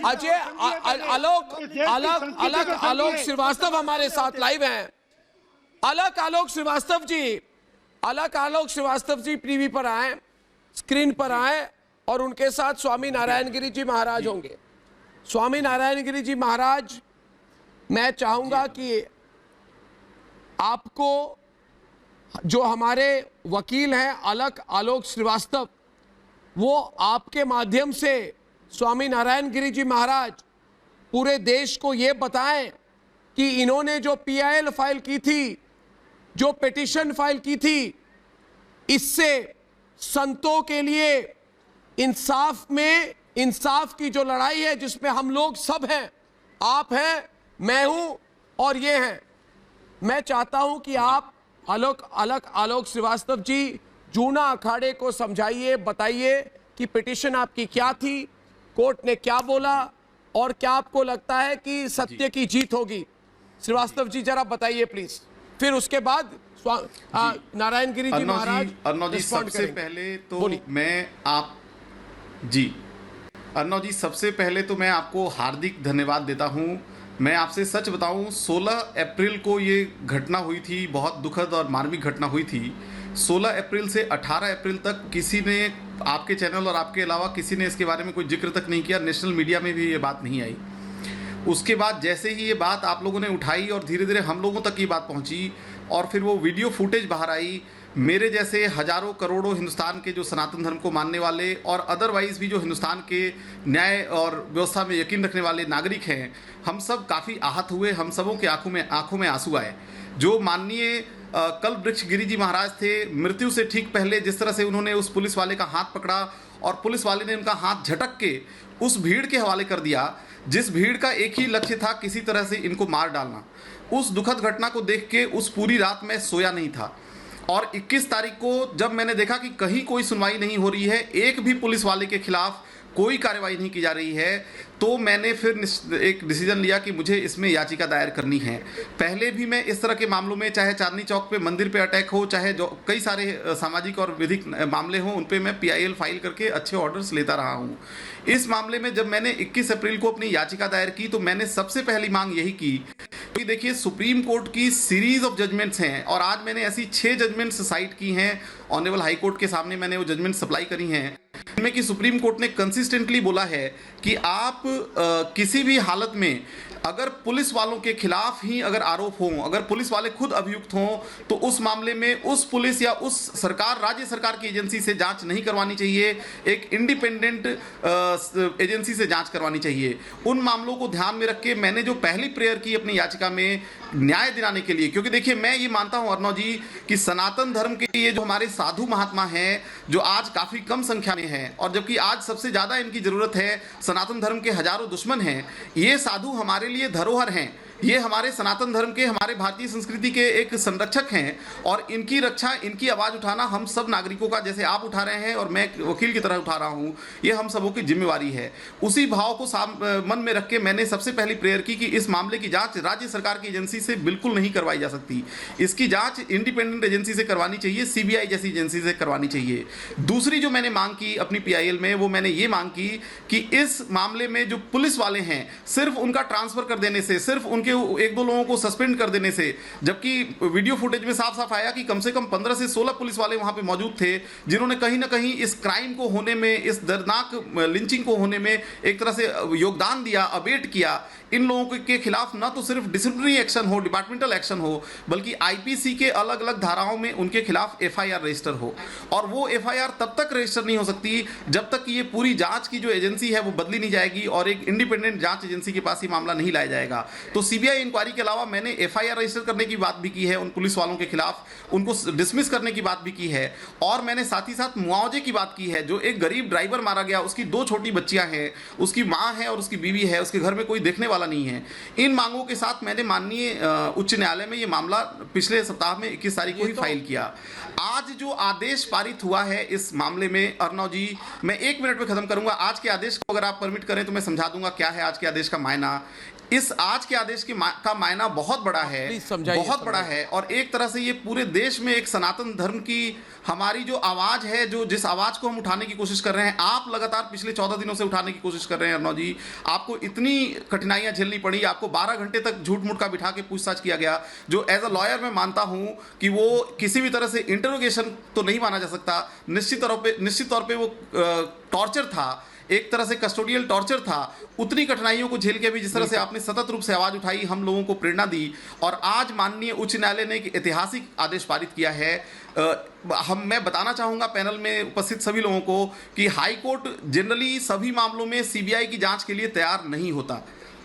[SPEAKER 1] अजय आलोक श्रीवास्तव हमारे साथ लाइव हैं। आलोक श्रीवास्तव जी टीवी पर आए, स्क्रीन पर आए और उनके साथ स्वामी नारायण गिरी जी महाराज होंगे। स्वामी नारायण गिरी जी महाराज, मैं चाहूंगा कि आपको जो हमारे वकील हैं आलोक श्रीवास्तव, वो आपके माध्यम से स्वामी नारायण गिरी जी महाराज पूरे देश को ये बताएं कि इन्होंने जो PIL फाइल की थी, जो पिटीशन फाइल की थी, इससे संतों के लिए इंसाफ की जो लड़ाई है जिसमें हम लोग सब हैं, आप हैं, मैं हूं और ये हैं। मैं चाहता हूं कि आप आलोक श्रीवास्तव जी जूना अखाड़े को समझाइए, बताइए कि पिटीशन आपकी क्या थी, कोर्ट ने क्या बोला और क्या आपको लगता है कि सत्य की जीत होगी। श्रीवास्तव जी जरा बताइए प्लीज, फिर उसके बाद नारायण गिरी जी महाराज।
[SPEAKER 3] अर्नब जी सबसे पहले तो सबसे पहले तो मैं आपको हार्दिक धन्यवाद देता हूं। मैं आपसे सच बताऊं, 16 अप्रैल को ये घटना हुई थी, बहुत दुखद और मार्मिक घटना हुई थी। 16 अप्रैल से 18 अप्रैल तक किसी ने, आपके चैनल और आपके अलावा किसी ने इसके बारे में कोई जिक्र तक नहीं किया। नेशनल मीडिया में भी ये बात नहीं आई। उसके बाद जैसे ही ये बात आप लोगों ने उठाई और धीरे धीरे हम लोगों तक ये बात पहुंची और फिर वो वीडियो फुटेज बाहर आई, मेरे जैसे हजारों करोड़ों हिंदुस्तान के जो सनातन धर्म को मानने वाले और अदरवाइज भी जो हिंदुस्तान के न्याय और व्यवस्था में यकीन रखने वाले नागरिक हैं, हम सब काफ़ी आहत हुए। हम सबों के आंखों में आंसू आए। जो माननीय कल्पवृक्ष गिरी जी महाराज थे, मृत्यु से ठीक पहले जिस तरह से उन्होंने उस पुलिस वाले का हाथ पकड़ा और पुलिस वाले ने उनका हाथ झटक के उस भीड़ के हवाले कर दिया, जिस भीड़ का एक ही लक्ष्य था, किसी तरह से इनको मार डालना। उस दुखद घटना को देख के उस पूरी रात मैं सोया नहीं था और 21 तारीख को जब मैंने देखा कि कहीं कोई सुनवाई नहीं हो रही है, एक भी पुलिस वाले के खिलाफ कोई कार्रवाई नहीं की जा रही है, तो मैंने फिर एक डिसीजन लिया कि मुझे इसमें याचिका दायर करनी है। पहले भी मैं इस तरह के मामलों में, चाहे चांदनी चौक पे मंदिर पे अटैक हो, चाहे जो कई सारे सामाजिक और विधिक मामले हों, उन पे मैं PIL फाइल करके अच्छे ऑर्डर्स लेता रहा हूं। इस मामले में जब मैंने 21 अप्रैल को अपनी याचिका दायर की तो मैंने सबसे पहली मांग यही की कि देखिए सुप्रीम कोर्ट की सीरीज ऑफ जजमेंट्स हैं और आज मैंने ऐसी 6 जजमेंट्स साइट की हैं ऑनरेबल हाई कोर्ट के सामने, मैंने वो जजमेंट सप्लाई करी हैं इनमें कि सुप्रीम कोर्ट ने कंसिस्टेंटली बोला है कि आप किसी भी हालत में अगर पुलिस वालों के खिलाफ ही अगर आरोप हों, अगर पुलिस वाले खुद अभियुक्त हों, तो उस मामले में उस पुलिस या उस सरकार, राज्य सरकार की एजेंसी से जांच नहीं करवानी चाहिए, एक इंडिपेंडेंट एजेंसी से जांच करवानी चाहिए। उन मामलों को ध्यान में रख के मैंने जो पहली प्रेयर की अपनी याचिका में न्याय दिलाने के लिए, क्योंकि देखिए मैं ये मानता हूं अर्णव जी कि सनातन धर्म के ये जो हमारे साधु महात्मा हैं जो आज काफी कम संख्या में हैं और जबकि आज सबसे ज्यादा इनकी जरूरत है, सनातन धर्म के हजारों दुश्मन हैं, ये साधु हमारे लिए धरोहर हैं, ये हमारे सनातन धर्म के, हमारे भारतीय संस्कृति के एक संरक्षक हैं और इनकी रक्षा, इनकी आवाज उठाना हम सब नागरिकों का, जैसे आप उठा रहे हैं और मैं वकील की तरह उठा रहा हूं, ये हम सबों की जिम्मेवारी है। उसी भाव को मन में रख के मैंने सबसे पहली प्रेयर की कि इस मामले की जांच राज्य सरकार की एजेंसी से बिल्कुल नहीं करवाई जा सकती, इसकी जांच इंडिपेंडेंट एजेंसी से करवानी चाहिए, सीबीआई जैसी एजेंसी से करवानी चाहिए। दूसरी जो मैंने मांग की अपनी पीआईएल में, वो मैंने ये मांग की कि इस मामले में जो पुलिस वाले हैं सिर्फ उनका ट्रांसफर कर देने से, सिर्फ उनके एक दो लोगों को सस्पेंड कर देने से, जबकि वीडियो फुटेज में साफ साफ आया कि कम से कम 15 से 16 पुलिस वाले वहां पे मौजूद थे जिन्होंने कहीं ना कहीं इस क्राइम को होने में, इस दर्दनाक लिंचिंग को होने में एक तरह से योगदान दिया, अबेट किया। इन लोगों के खिलाफ ना तो सिर्फ डिसिप्लिनरी एक्शन हो, डिपार्टमेंटल एक्शन हो, बल्कि आईपीसी के अलग अलग धाराओं में उनके खिलाफ एफआईआर रजिस्टर हो। और वो एफआईआर तब तक रजिस्टर नहीं हो सकती जब तक कि ये पूरी जांच की जो एजेंसी है वो बदली नहीं जाएगी और एक इंडिपेंडेंट जांच एजेंसी के पास ये मामला नहीं लाया जाएगा। तो सीबीआई इंक्वायरी के अलावा मैंने एफआईआर रजिस्टर करने की बात भी की है उन पुलिस वालों के खिलाफ, उनको डिसमिस करने की बात भी की है और मैंने साथ ही साथ मुआवजे की बात की है। जो एक गरीब ड्राइवर मारा गया, उसकी 2 छोटी बच्चियां हैं, उसकी मां है और उसकी बीवी है, उसके घर में कोई देखने वाला नहीं है। इन मांगों के साथ मैंने माननीय उच्च न्यायालय में ये मामला पिछले सप्ताह में 21 तारीख को ही फाइल किया। आज जो आदेश पारित हुआ है इस मामले में अर्णव जी, मैं 1 मिनट में खत्म करूंगा। आज के आदेश को अगर आप परमिट करें तो मैं समझा दूंगा क्या है आज के आदेश का मायना। इस आज के आदेश का मायना बहुत बड़ा है, बहुत बड़ा है और एक तरह से ये पूरे देश में एक सनातन धर्म की हमारी जो आवाज है, जो जिस आवाज को हम उठाने की कोशिश कर रहे हैं, आप लगातार पिछले 14 दिनों से उठाने की कोशिश कर रहे हैं अर्णव जी। आपको इतनी कठिनाइयां झेलनी पड़ी, आपको 12 घंटे तक झूठ मूठ का बिठा के पूछताछ किया गया, जो एज अ लॉयर मैं मानता हूं कि वो किसी भी तरह से इंटरोगेशन तो नहीं माना जा सकता। निश्चित तौर पे वो टॉर्चर था, एक तरह से कस्टोडियल टॉर्चर था। उतनी कठिनाइयों को झेल के भी जिस तरह से आपने सतत रूप से आवाज उठाई, हम लोगों को प्रेरणा दी और आज माननीय उच्च न्यायालय ने एक ऐतिहासिक आदेश पारित किया है। मैं बताना चाहूंगा पैनल में उपस्थित सभी लोगों को कि हाई कोर्ट जनरली सभी मामलों में सीबीआई की जांच के लिए तैयार नहीं होता।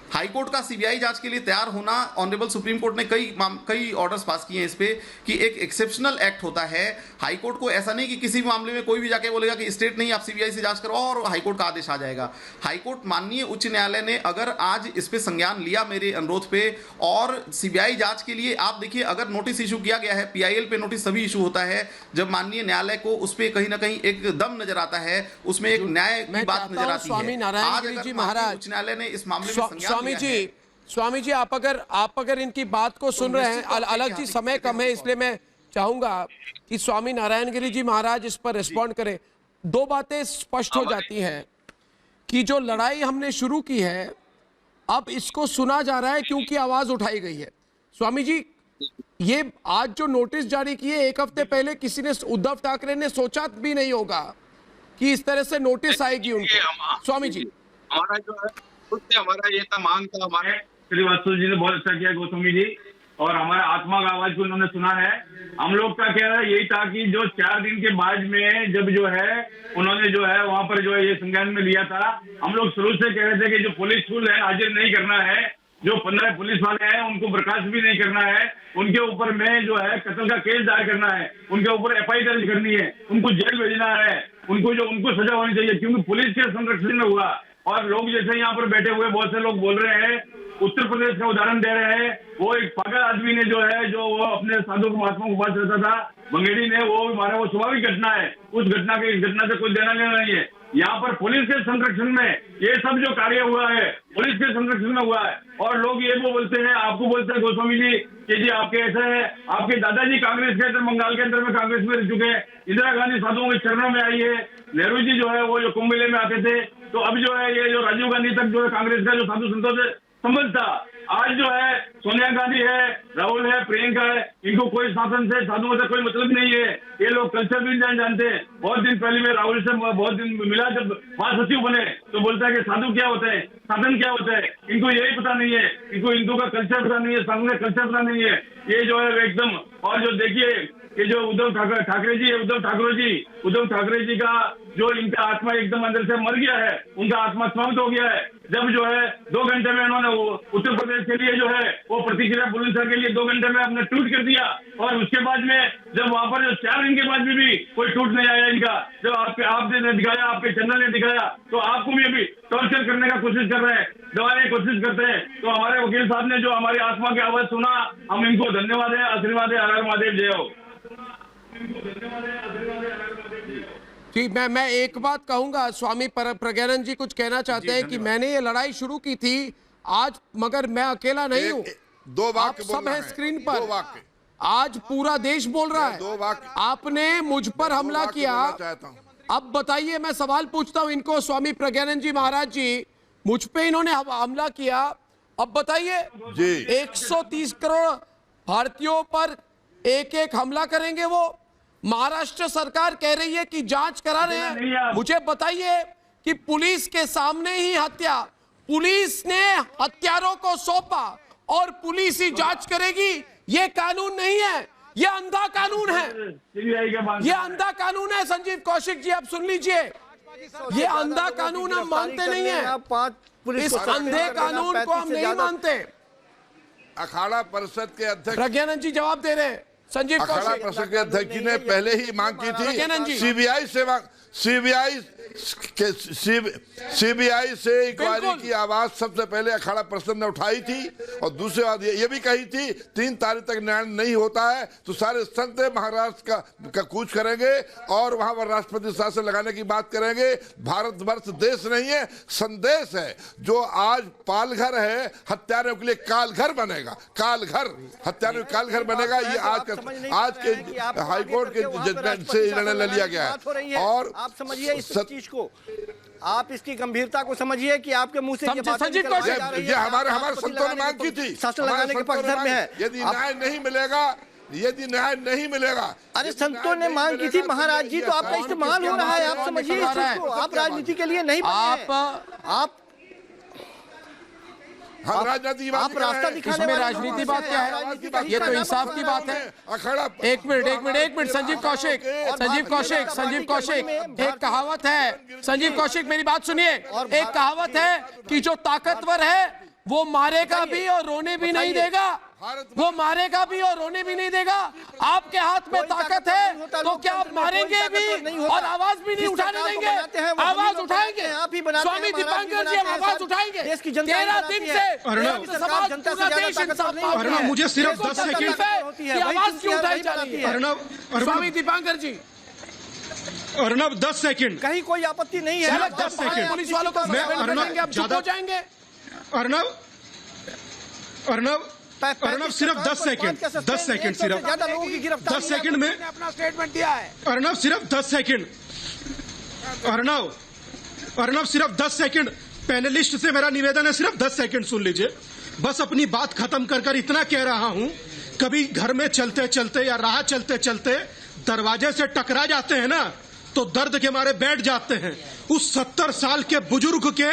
[SPEAKER 3] हाई कोर्ट का सीबीआई जांच के लिए तैयार होना, ऑनरेबल सुप्रीम कोर्ट ने कई ऑर्डर्स पास किए हैं इस पे कि एक एक्सेप्शनल एक्ट होता है। हाई कोर्ट को ऐसा नहीं कि किसी भी मामले में कोई भी जाके बोलेगा कि स्टेट नहीं, आप सीबीआई से जांच करवाओ और हाई कोर्ट का आदेश आ जाएगा। हाई कोर्ट माननीय उच्च न्यायालय ने अगर आज इस पे संज्ञान लिया मेरे अनुरोध पे और सीबीआई जांच के लिए, आप देखिए अगर नोटिस इशू किया गया है, पीआईएल पे नोटिस तभी इशू होता है जब माननीय न्यायालय को उस पर कहीं ना कहीं एक दम नजर आता है, उसमें एक न्याय की बात नजर आती है। आज अगर उच्च न्यायालय ने इस मामले में
[SPEAKER 1] स्वामी जी आप अगर इनकी बात को सुन रहे हैं, अलग जी समय कम है इसलिए मैं चाहूंगा कि स्वामी नारायण गिरी जी महाराज इस पर रिस्पॉन्ड करें। 2 बातें स्पष्ट हो जाती हैं कि जो लड़ाई हमने शुरू की है अब इसको सुना जा रहा है क्योंकि आवाज उठाई गई है। स्वामी जी, ये आज जो नोटिस जारी किए 1 हफ्ते पहले किसी ने, उद्धव ठाकरे ने सोचा भी नहीं होगा कि इस तरह से नोटिस आएगी उनको। स्वामी जी,
[SPEAKER 11] हमारा जो है उससे हमारा ये था, मांग था हमारे श्रीवास्तव जी ने बहुत अच्छा किया, गौतमी जी, और हमारे आत्मा का आवाज को उन्होंने सुना है। हम लोग का कहना यही था कि जो 4 दिन के बाद में जब जो है उन्होंने जो है वहां पर जो है ये संज्ञान में लिया था, हम लोग शुरू से कह रहे थे कि जो पुलिस फुल है हाजिर नहीं करना है, जो 15 पुलिस वाले हैं उनको बर्खास्त भी नहीं करना है, उनके ऊपर में जो है कत्ल का केस दायर करना है, उनके ऊपर एफआईआर दर्ज करनी है, उनको जेल भेजना है, उनको सजा होनी चाहिए क्योंकि पुलिस के संरक्षण में हुआ। और लोग जैसे यहाँ पर बैठे हुए बहुत से लोग बोल रहे हैं, उत्तर प्रदेश का उदाहरण दे रहे हैं, वो एक पागल आदमी ने जो है, जो वो अपने साधु महात्मा के पास रहता था, बंगेड़ी ने, वो हमारा वो स्वाभाविक घटना है, उस घटना से कोई देना लेना नहीं है। यहाँ पर पुलिस के संरक्षण में ये सब जो कार्य हुआ है पुलिस के संरक्षण में हुआ है। और लोग ये वो बोलते हैं, आपको बोलते हैं गोस्वामी जी कि जी आपके ऐसा है, आपके दादाजी कांग्रेस के अंदर, बंगाल के अंदर में कांग्रेस में रह चुके हैं, इंदिरा गांधी साधुओं के चरणों में आई है, नेहरू जी जो है वो जो कुंभ मेले में आते थे, तो अब जो है ये जो राजीव गांधी तक जो है कांग्रेस का जो साधु संतों से समझता। आज जो है सोनिया गांधी है, राहुल है, प्रियंका है, इनको कोई शासन से, साधुओं से कोई मतलब नहीं है। ये लोग कल्चर भी नहीं जानते। बहुत दिन पहले मैं राहुल से बहुत दिन मिला, जब महासचिव बने तो बोलता है कि साधु क्या होता है, साधन क्या होता है, इनको यही पता नहीं है। इनको हिंदू का कल्चर पता नहीं है, साधु का कल्चर पता नहीं है। ये जो है एकदम, और जो देखिए ये जो उद्धव ठाकरे जी है, उद्धव ठाकरे जी का जो इनका आत्मा एकदम अंदर से मर गया है, उनका आत्मा समाप्त हो गया है। जब जो है 2 घंटे में उन्होंने उत्तर प्रदेश के लिए जो है वो प्रतिक्रिया बुलंदशहर के लिए 2 घंटे में अपने ट्वीट कर दिया, और उसके बाद में जब वहां पर जो 4 दिन के बाद में भी कोई ट्वीट नहीं आया इनका, जब आपने दिखाया, आपके चैनल ने दिखाया, तो आपको भी अभी टॉर्चर करने का कोशिश कर रहे हैं, दबाने की कोशिश करते हैं। तो हमारे वकील साहब ने जो हमारी आत्मा की आवाज सुना, हम इनको धन्यवाद है, आशीर्वाद है, हर हर महादेव, जय हो।
[SPEAKER 1] जी, मैं एक बात कहूंगा, स्वामी प्रज्ञानंद जी कुछ कहना चाहते हैं कि मैंने ये लड़ाई शुरू की थी आज, मगर मैं अकेला नहीं हूं,
[SPEAKER 6] 2 वाक्य
[SPEAKER 1] आप सब हैं स्क्रीन पर,
[SPEAKER 6] 2 वाक्य
[SPEAKER 1] आज पूरा देश बोल रहा है।
[SPEAKER 6] 2 वाक्य
[SPEAKER 1] आपने मुझ पर हमला किया, अब बताइए, मैं सवाल पूछता हूं इनको, स्वामी प्रज्ञानंद जी महाराज जी, मुझ पे इन्होंने हमला किया, अब बताइए 130 करोड़ भारतीयों पर एक हमला करेंगे वो? महाराष्ट्र सरकार कह रही है कि जांच करा रहे हैं। मुझे बताइए कि पुलिस के सामने ही हत्या, पुलिस ने हत्यारों को सौंपा और पुलिस ही जांच करेगी, ये कानून नहीं है, ये अंधा कानून है, ये अंधा कानून है। संजीव कौशिक जी, आप सुन लीजिए, ये अंधा कानून हम मानते नहीं है, इस अंधे कानून को हम नहीं मानते।
[SPEAKER 6] अखाड़ा परिषद के अध्यक्ष
[SPEAKER 1] प्रज्ञानंद जी जवाब दे रहे हैं। संजीव
[SPEAKER 6] अखाड़ा परिषद के अध्यक्ष जी ने पहले ही मांग की थी, सीबीआई से इंक्वायरी की आवाज सबसे पहले अखाड़ा परिषद ने उठाई थी, और दूसरी बात ये भी कही थी 3 तारीख तक न्याय नहीं होता है तो सारे संत महाराष्ट्र का कूच करेंगे और वहां पर राष्ट्रपति शासन लगाने की बात करेंगे। भारतवर्ष देश नहीं है, संदेश है। जो आज पालघर है, हत्यारों के लिए कालघर बनेगा, कालघर, हत्यारों का कालघर बनेगा। ये आज के हाईकोर्ट के जजमेंट से निर्णय ले लिया गया है। और
[SPEAKER 8] आप समझिए इस चीज को, आप इसकी गंभीरता को समझिए कि आपके मुंह से ये बातें निकल जा रही है।
[SPEAKER 6] ये हमारे संतों ने मांग की थी,
[SPEAKER 8] शासन लगाने के पक्षधर में है।
[SPEAKER 6] यदि न्याय नहीं मिलेगा,
[SPEAKER 8] अरे संतों ने मांग की थी महाराज जी, तो आपका इस्तेमाल हो रहा है, आप समझिए इस चीज को। आप राजनीति के लिए नहीं बने हैं, आप रास्ता दिखाने वाले।
[SPEAKER 1] राजनीति बात क्या है? ये तो इंसाफ की बात है। एक मिनट संजीव कौशिक, एक कहावत है, संजीव कौशिक मेरी बात सुनिए, एक कहावत है कि जो ताकतवर है वो मारेगा भी और रोने भी नहीं देगा, वो मारेगा भी और रोने भी नहीं देगा। आपके हाथ में ताकत है तो क्या आप मारेंगे भी और आवाज भी नहीं उठाने देंगे? आवाज उठाएंगे, स्वामी दीपांकर जी, हम आवाज उठाएंगे। 13 दिन से समाज, पूरा देश इंसाफ मांग रहा है,
[SPEAKER 5] मुझे सिर्फ 10 सेकंड
[SPEAKER 1] आवाज क्यों उठाई जा रही है? स्वामी दीपांकर जी,
[SPEAKER 5] अर्नब 10 सेकंड,
[SPEAKER 8] कहीं कोई आपत्ति नहीं है।
[SPEAKER 5] 10 सेकंड
[SPEAKER 1] पुलिस वालों को आप चुप हो जाएंगे?
[SPEAKER 5] अर्नब सिर्फ 10 सेकंड, 10 सेकंड, सिर्फ 10 सेकंड में
[SPEAKER 1] अपना स्टेटमेंट दिया है।
[SPEAKER 5] अर्नब सिर्फ 10 सेकंड, अर्नब सिर्फ 10 सेकंड, पैनलिस्ट से मेरा निवेदन है, सिर्फ 10 सेकंड सुन लीजिए। बस अपनी बात खत्म कर इतना कह रहा हूं, कभी घर में चलते चलते या राह चलते चलते दरवाजे से टकरा जाते हैं ना, तो दर्द के मारे बैठ जाते हैं। उस 70 साल के बुजुर्ग के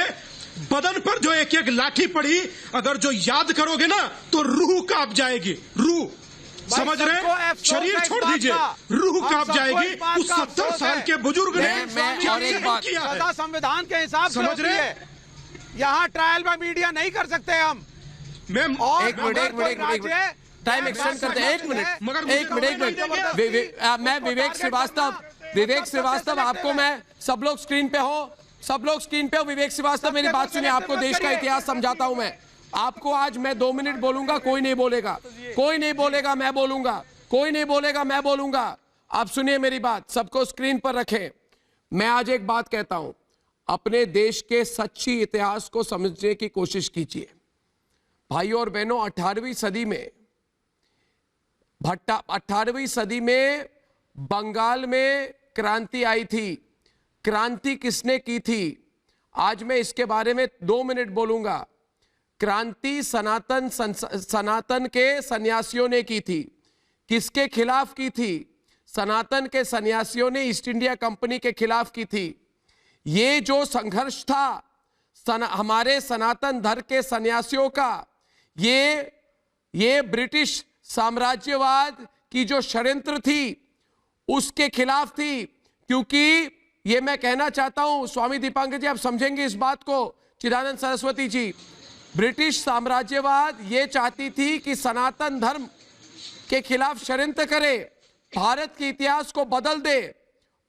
[SPEAKER 5] बदन पर जो एक लाठी पड़ी, अगर जो याद करोगे ना तो रूह कांप जाएगी, रूह, समझ रहे? शरीर छोड़ दीजिए, रूह कांप जाएगी। उस 70 साल के बुजुर्ग ने क्या किया है?
[SPEAKER 7] संविधान के हिसाब से
[SPEAKER 5] समझ रहे?
[SPEAKER 7] यहाँ ट्रायल में मीडिया नहीं कर सकते हम।
[SPEAKER 1] मैम एक मिनट टाइम एक्सटेंड करते हैं, एक मिनट। मैं विवेक श्रीवास्तव, आपको मैं, सब लोग स्क्रीन पे हो, विवेक श्रीवास्तव मेरी बात सुनिए, आपको देश का इतिहास समझाता हूं मैं आपको। आज मैं 2 मिनट बोलूंगा, कोई नहीं बोलेगा, मैं बोलूंगा, आप सुनिए मेरी बात, सबको स्क्रीन पर रखें। मैं आज एक बात कहता हूं, अपने देश के सच्ची इतिहास को समझने की कोशिश कीजिए। भाइयों और बहनों, 18वीं सदी में बंगाल में क्रांति आई थी। क्रांति किसने की थी? आज मैं इसके बारे में 2 मिनट बोलूंगा। क्रांति सनातन के सन्यासियों ने की थी। किसके खिलाफ की थी? सनातन के सन्यासियों ने ईस्ट इंडिया कंपनी के खिलाफ की थी। ये जो संघर्ष था हमारे सनातन धर्म के सन्यासियों का, ये ब्रिटिश साम्राज्यवाद की जो षड्यंत्र थी उसके खिलाफ थी। क्योंकि ये मैं कहना चाहता हूं स्वामी दीपांकर जी, आप समझेंगे इस बात को, चिदानंद सरस्वती जी, ब्रिटिश साम्राज्यवाद ये चाहती थी कि सनातन धर्म के खिलाफ षड्यंत्र करे, भारत के इतिहास को बदल दे।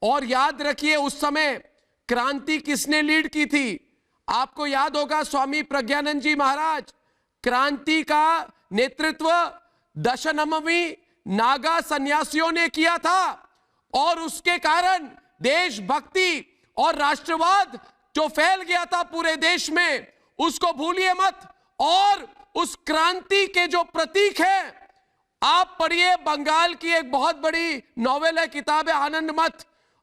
[SPEAKER 1] और याद रखिए उस समय क्रांति किसने लीड की थी? आपको याद होगा स्वामी प्रज्ञानंद जी महाराज, क्रांति का नेतृत्व दशनमवी नागा सन्यासियों ने किया था। और उसके कारण देशभक्ति और राष्ट्रवाद जो फैल गया था पूरे देश में, उसको भूलिए मत। और उस क्रांति के जो प्रतीक है, आप पढ़िए, बंगाल की एक बहुत बड़ी नॉवेल है, किताब है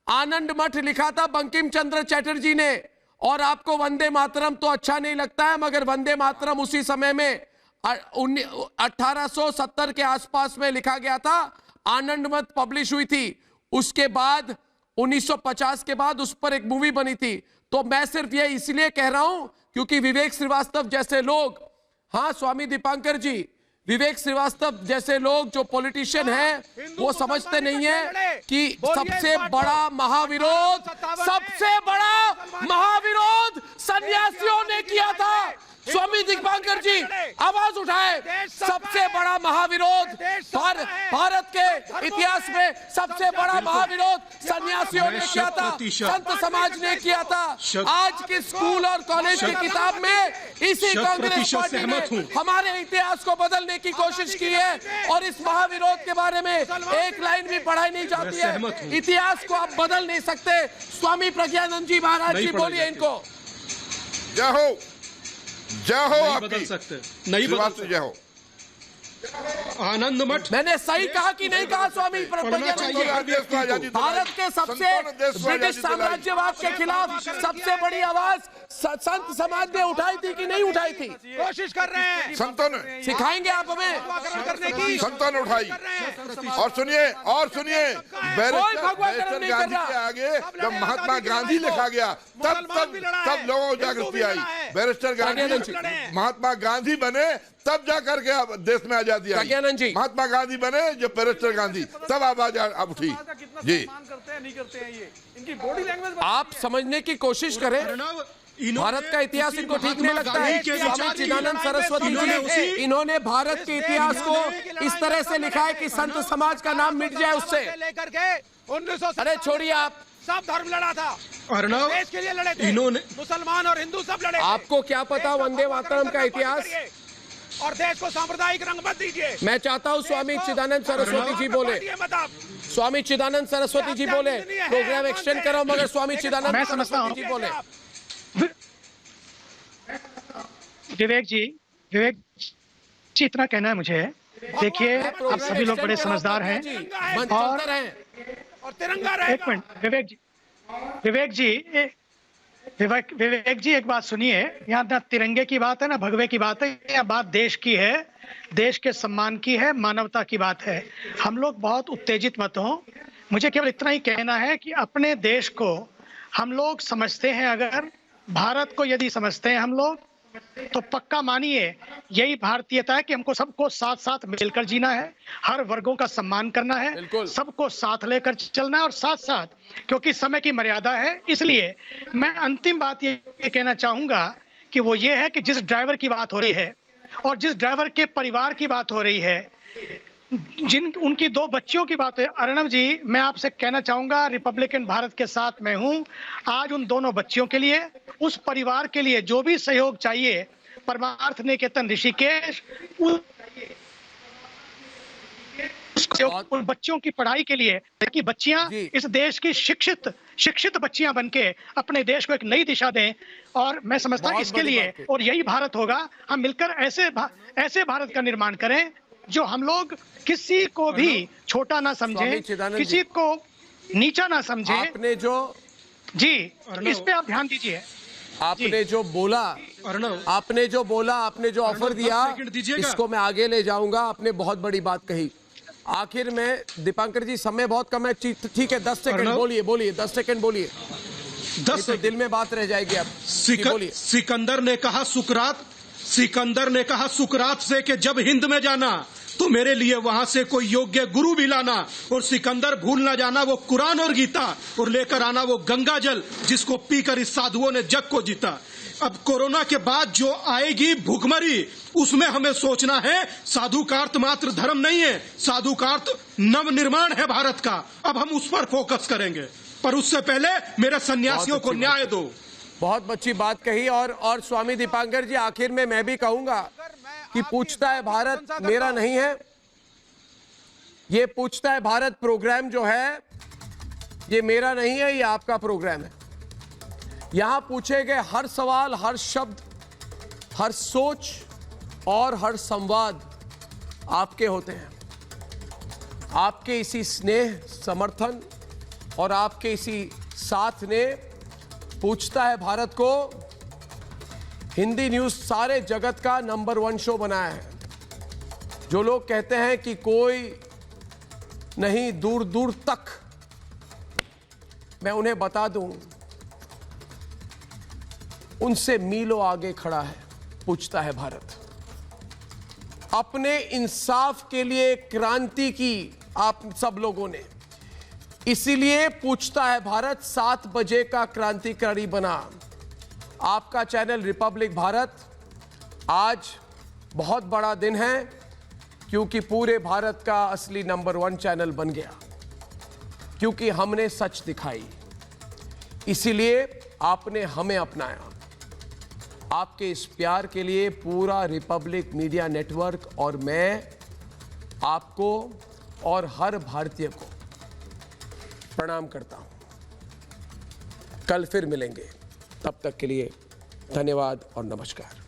[SPEAKER 1] आनंद मठ लिखा था बंकिम चंद्र चटर्जी ने। और आपको वंदे मातरम तो अच्छा नहीं लगता है, मगर वंदे मातरम उसी समय में 1870 के आसपास में लिखा गया था, आनंद मठ पब्लिश हुई थी। उसके बाद 1950 के बाद उस पर एक मूवी बनी थी। तो मैं सिर्फ ये इसलिए कह रहा हूं क्योंकि विवेक श्रीवास्तव जैसे लोग, हाँ स्वामी दीपांकर जी, विवेक श्रीवास्तव जैसे लोग जो पॉलिटिशियन हैं, वो समझते नहीं है कि सबसे बड़ा महाविरोध सन्यासियों ने किया था। स्वामी दीपांकर जी आवाज उठाए, सबसे बड़ा महाविरोध भारत के इतिहास में सबसे बड़ा महाविरोध सन्यासियों ने किया था, संत समाज ने किया था। आज के स्कूल और कॉलेज की किताब में इसी कांग्रेस पार्टी ने हमारे इतिहास को बदलने की कोशिश की है। और इस महाविरोध के बारे में एक लाइन भी पढ़ाई नहीं जाती है। इतिहास को आप बदल नहीं सकते। स्वामी प्रज्ञानंद जी महाराज जी, बोलिए इनको।
[SPEAKER 6] जय हो, जय हो।
[SPEAKER 5] नहीं बदल सकते, नहीं बदल सकते।
[SPEAKER 6] जय हो।
[SPEAKER 5] आनंद मठ,
[SPEAKER 1] मैंने सही कहा कि नहीं कहा? स्वामी प्रज्ञानंद जी, भारत के सबसे ब्रिटिश साम्राज्यवाद के खिलाफ सबसे बड़ी आवाज संत समाज ने उठाई थी कि नहीं उठाई थी?
[SPEAKER 7] कोशिश कर रहे हैं
[SPEAKER 6] संतों ने,
[SPEAKER 1] सिखाएंगे आप हमें
[SPEAKER 7] करने की।
[SPEAKER 6] संतों ने उठाई। और सुनिए बैरिस्टर गांधी के आगे जब महात्मा गांधी लिखा गया, तब लोगों को जागृति आई। बैरिस्टर गांधी महात्मा गांधी बने, तब जाकर के देश में आजादी आई। महात्मा गांधी बने जब बैरिस्टर गांधी, तब आवाज उठी। जी,
[SPEAKER 4] नहीं करते हैं ये, इनकी बॉडी लैंग्वेज
[SPEAKER 1] आप समझने की कोशिश करें। भारत का इतिहास इनको ठीक नहीं लगता है। स्वामी चिदानंद सरस्वती जी, इन्होंने भारत के इतिहास को इस तरह से लिखा है कि संत समाज का नाम मिट जाए उससे।
[SPEAKER 7] लेकर के 1900,
[SPEAKER 1] अरे छोड़िए आप,
[SPEAKER 7] सब धर्म लड़ा था,
[SPEAKER 5] अर्णव
[SPEAKER 7] देश के लिए लड़े थे,
[SPEAKER 5] इन्होंने,
[SPEAKER 7] मुसलमान और हिंदू सब लड़े थे।
[SPEAKER 1] आपको क्या पता वंदे मातरम का इतिहास?
[SPEAKER 7] और देश को सांप्रदायिक रंग मत दीजिए।
[SPEAKER 1] मैं चाहता हूँ स्वामी चिदानंद सरस्वती जी बोले, स्वामी चिदानंद सरस्वती जी बोले। प्रोग्राम एक्सटेंड करो, मगर स्वामी चिदानंद सरस्वती जी बोले।
[SPEAKER 9] विवेक जी इतना कहना है मुझे, देखिए आप सभी लोग बड़े समझदार हैं
[SPEAKER 7] और तिरंगा रहेगा।
[SPEAKER 9] एक मिनट विवेक जी एक बात सुनिए, यहाँ ना तिरंगे की बात है ना भगवे की बात है, यह बात देश की है, देश के सम्मान की है, मानवता की बात है। हम लोग बहुत उत्तेजित मत हो। मुझे केवल इतना ही कहना है कि अपने देश को हम लोग समझते हैं, अगर भारत को यदि समझते हैं हम लोग, तो पक्का मानिए यही भारतीयता है कि हमको सबको साथ साथ मिलकर जीना है, हर वर्गों का सम्मान करना है, सबको साथ लेकर चलना है। और साथ साथ क्योंकि समय की मर्यादा है, इसलिए मैं अंतिम बात ये कहना चाहूंगा कि वो ये है कि जिस ड्राइवर की बात हो रही है और जिस ड्राइवर के परिवार की बात हो रही है, उनकी 2 बच्चियों की बात है, अर्णव जी मैं आपसे कहना चाहूंगा, रिपब्लिकन भारत के साथ मैं हूं। आज उन दोनों बच्चियों के लिए, उस परिवार के लिए जो भी सहयोग चाहिए, परमार्थ निकेतन ऋषिकेश उन बच्चों की पढ़ाई के लिए, ताकि बच्चियां इस देश की शिक्षित बच्चियां बनके अपने देश को एक नई दिशा दें। और मैं समझता हूं इसके लिए, और यही भारत होगा, हम मिलकर ऐसे भारत का निर्माण करें जो हम लोग किसी को भी छोटा ना समझे, किसी को नीचा ना समझे।
[SPEAKER 1] आपने जो
[SPEAKER 9] जी, इस पे आप ध्यान दीजिए।
[SPEAKER 1] आपने जो बोला, आपने जो बोला, आपने जो ऑफर दिया, इसको मैं आगे ले जाऊंगा। आपने बहुत बड़ी बात कही। आखिर में दीपांकर जी, समय बहुत कम है, ठीक है, 10 सेकंड बोलिए, बोलिए, 10 सेकंड बोलिए।
[SPEAKER 5] 10
[SPEAKER 1] तो दिल में बात रह जाएगी आप। बोलिए।
[SPEAKER 5] सिकंदर ने कहा सुकरात से कि जब हिंद में जाना तो मेरे लिए वहां से कोई योग्य गुरु भी लाना, और सिकंदर भूल ना जाना वो कुरान और गीता, और लेकर आना वो गंगा जल जिसको पीकर इस साधुओं ने जग को जीता। अब कोरोना के बाद जो आएगी भूखमरी, उसमें हमें सोचना है साधु का अर्थ मात्र धर्म नहीं है, साधु का अर्थ नव निर्माण है भारत का। अब हम उस पर फोकस करेंगे, पर उससे पहले मेरे सन्यासियों को न्याय दो।
[SPEAKER 1] बहुत अच्छी बात कही। और स्वामी दीपांकर जी, आखिर में मैं भी कहूंगा कि पूछता है भारत मेरा नहीं है, ये पूछता है भारत प्रोग्राम जो है ये मेरा नहीं है, ये आपका प्रोग्राम है। यहां पूछे गए हर सवाल, हर शब्द, हर सोच और हर संवाद आपके होते हैं। आपके इसी स्नेह, समर्थन और आपके इसी साथ ने पूछता है भारत को हिंदी न्यूज सारे जगत का नंबर 1 शो बनाया है। जो लोग कहते हैं कि कोई नहीं, दूर दूर तक, मैं उन्हें बता दूं उनसे मीलों आगे खड़ा है पूछता है भारत। अपने इंसाफ के लिए क्रांति की आप सब लोगों ने, इसीलिए पूछता है भारत 7 बजे का क्रांतिकारी बना। आपका चैनल रिपब्लिक भारत आज बहुत बड़ा दिन है, क्योंकि पूरे भारत का असली नंबर 1 चैनल बन गया, क्योंकि हमने सच दिखाई, इसीलिए आपने हमें अपनाया। आपके इस प्यार के लिए पूरा रिपब्लिक मीडिया नेटवर्क और मैं आपको और हर भारतीय को प्रणाम करता हूं। कल फिर मिलेंगे, तब तक के लिए धन्यवाद और नमस्कार।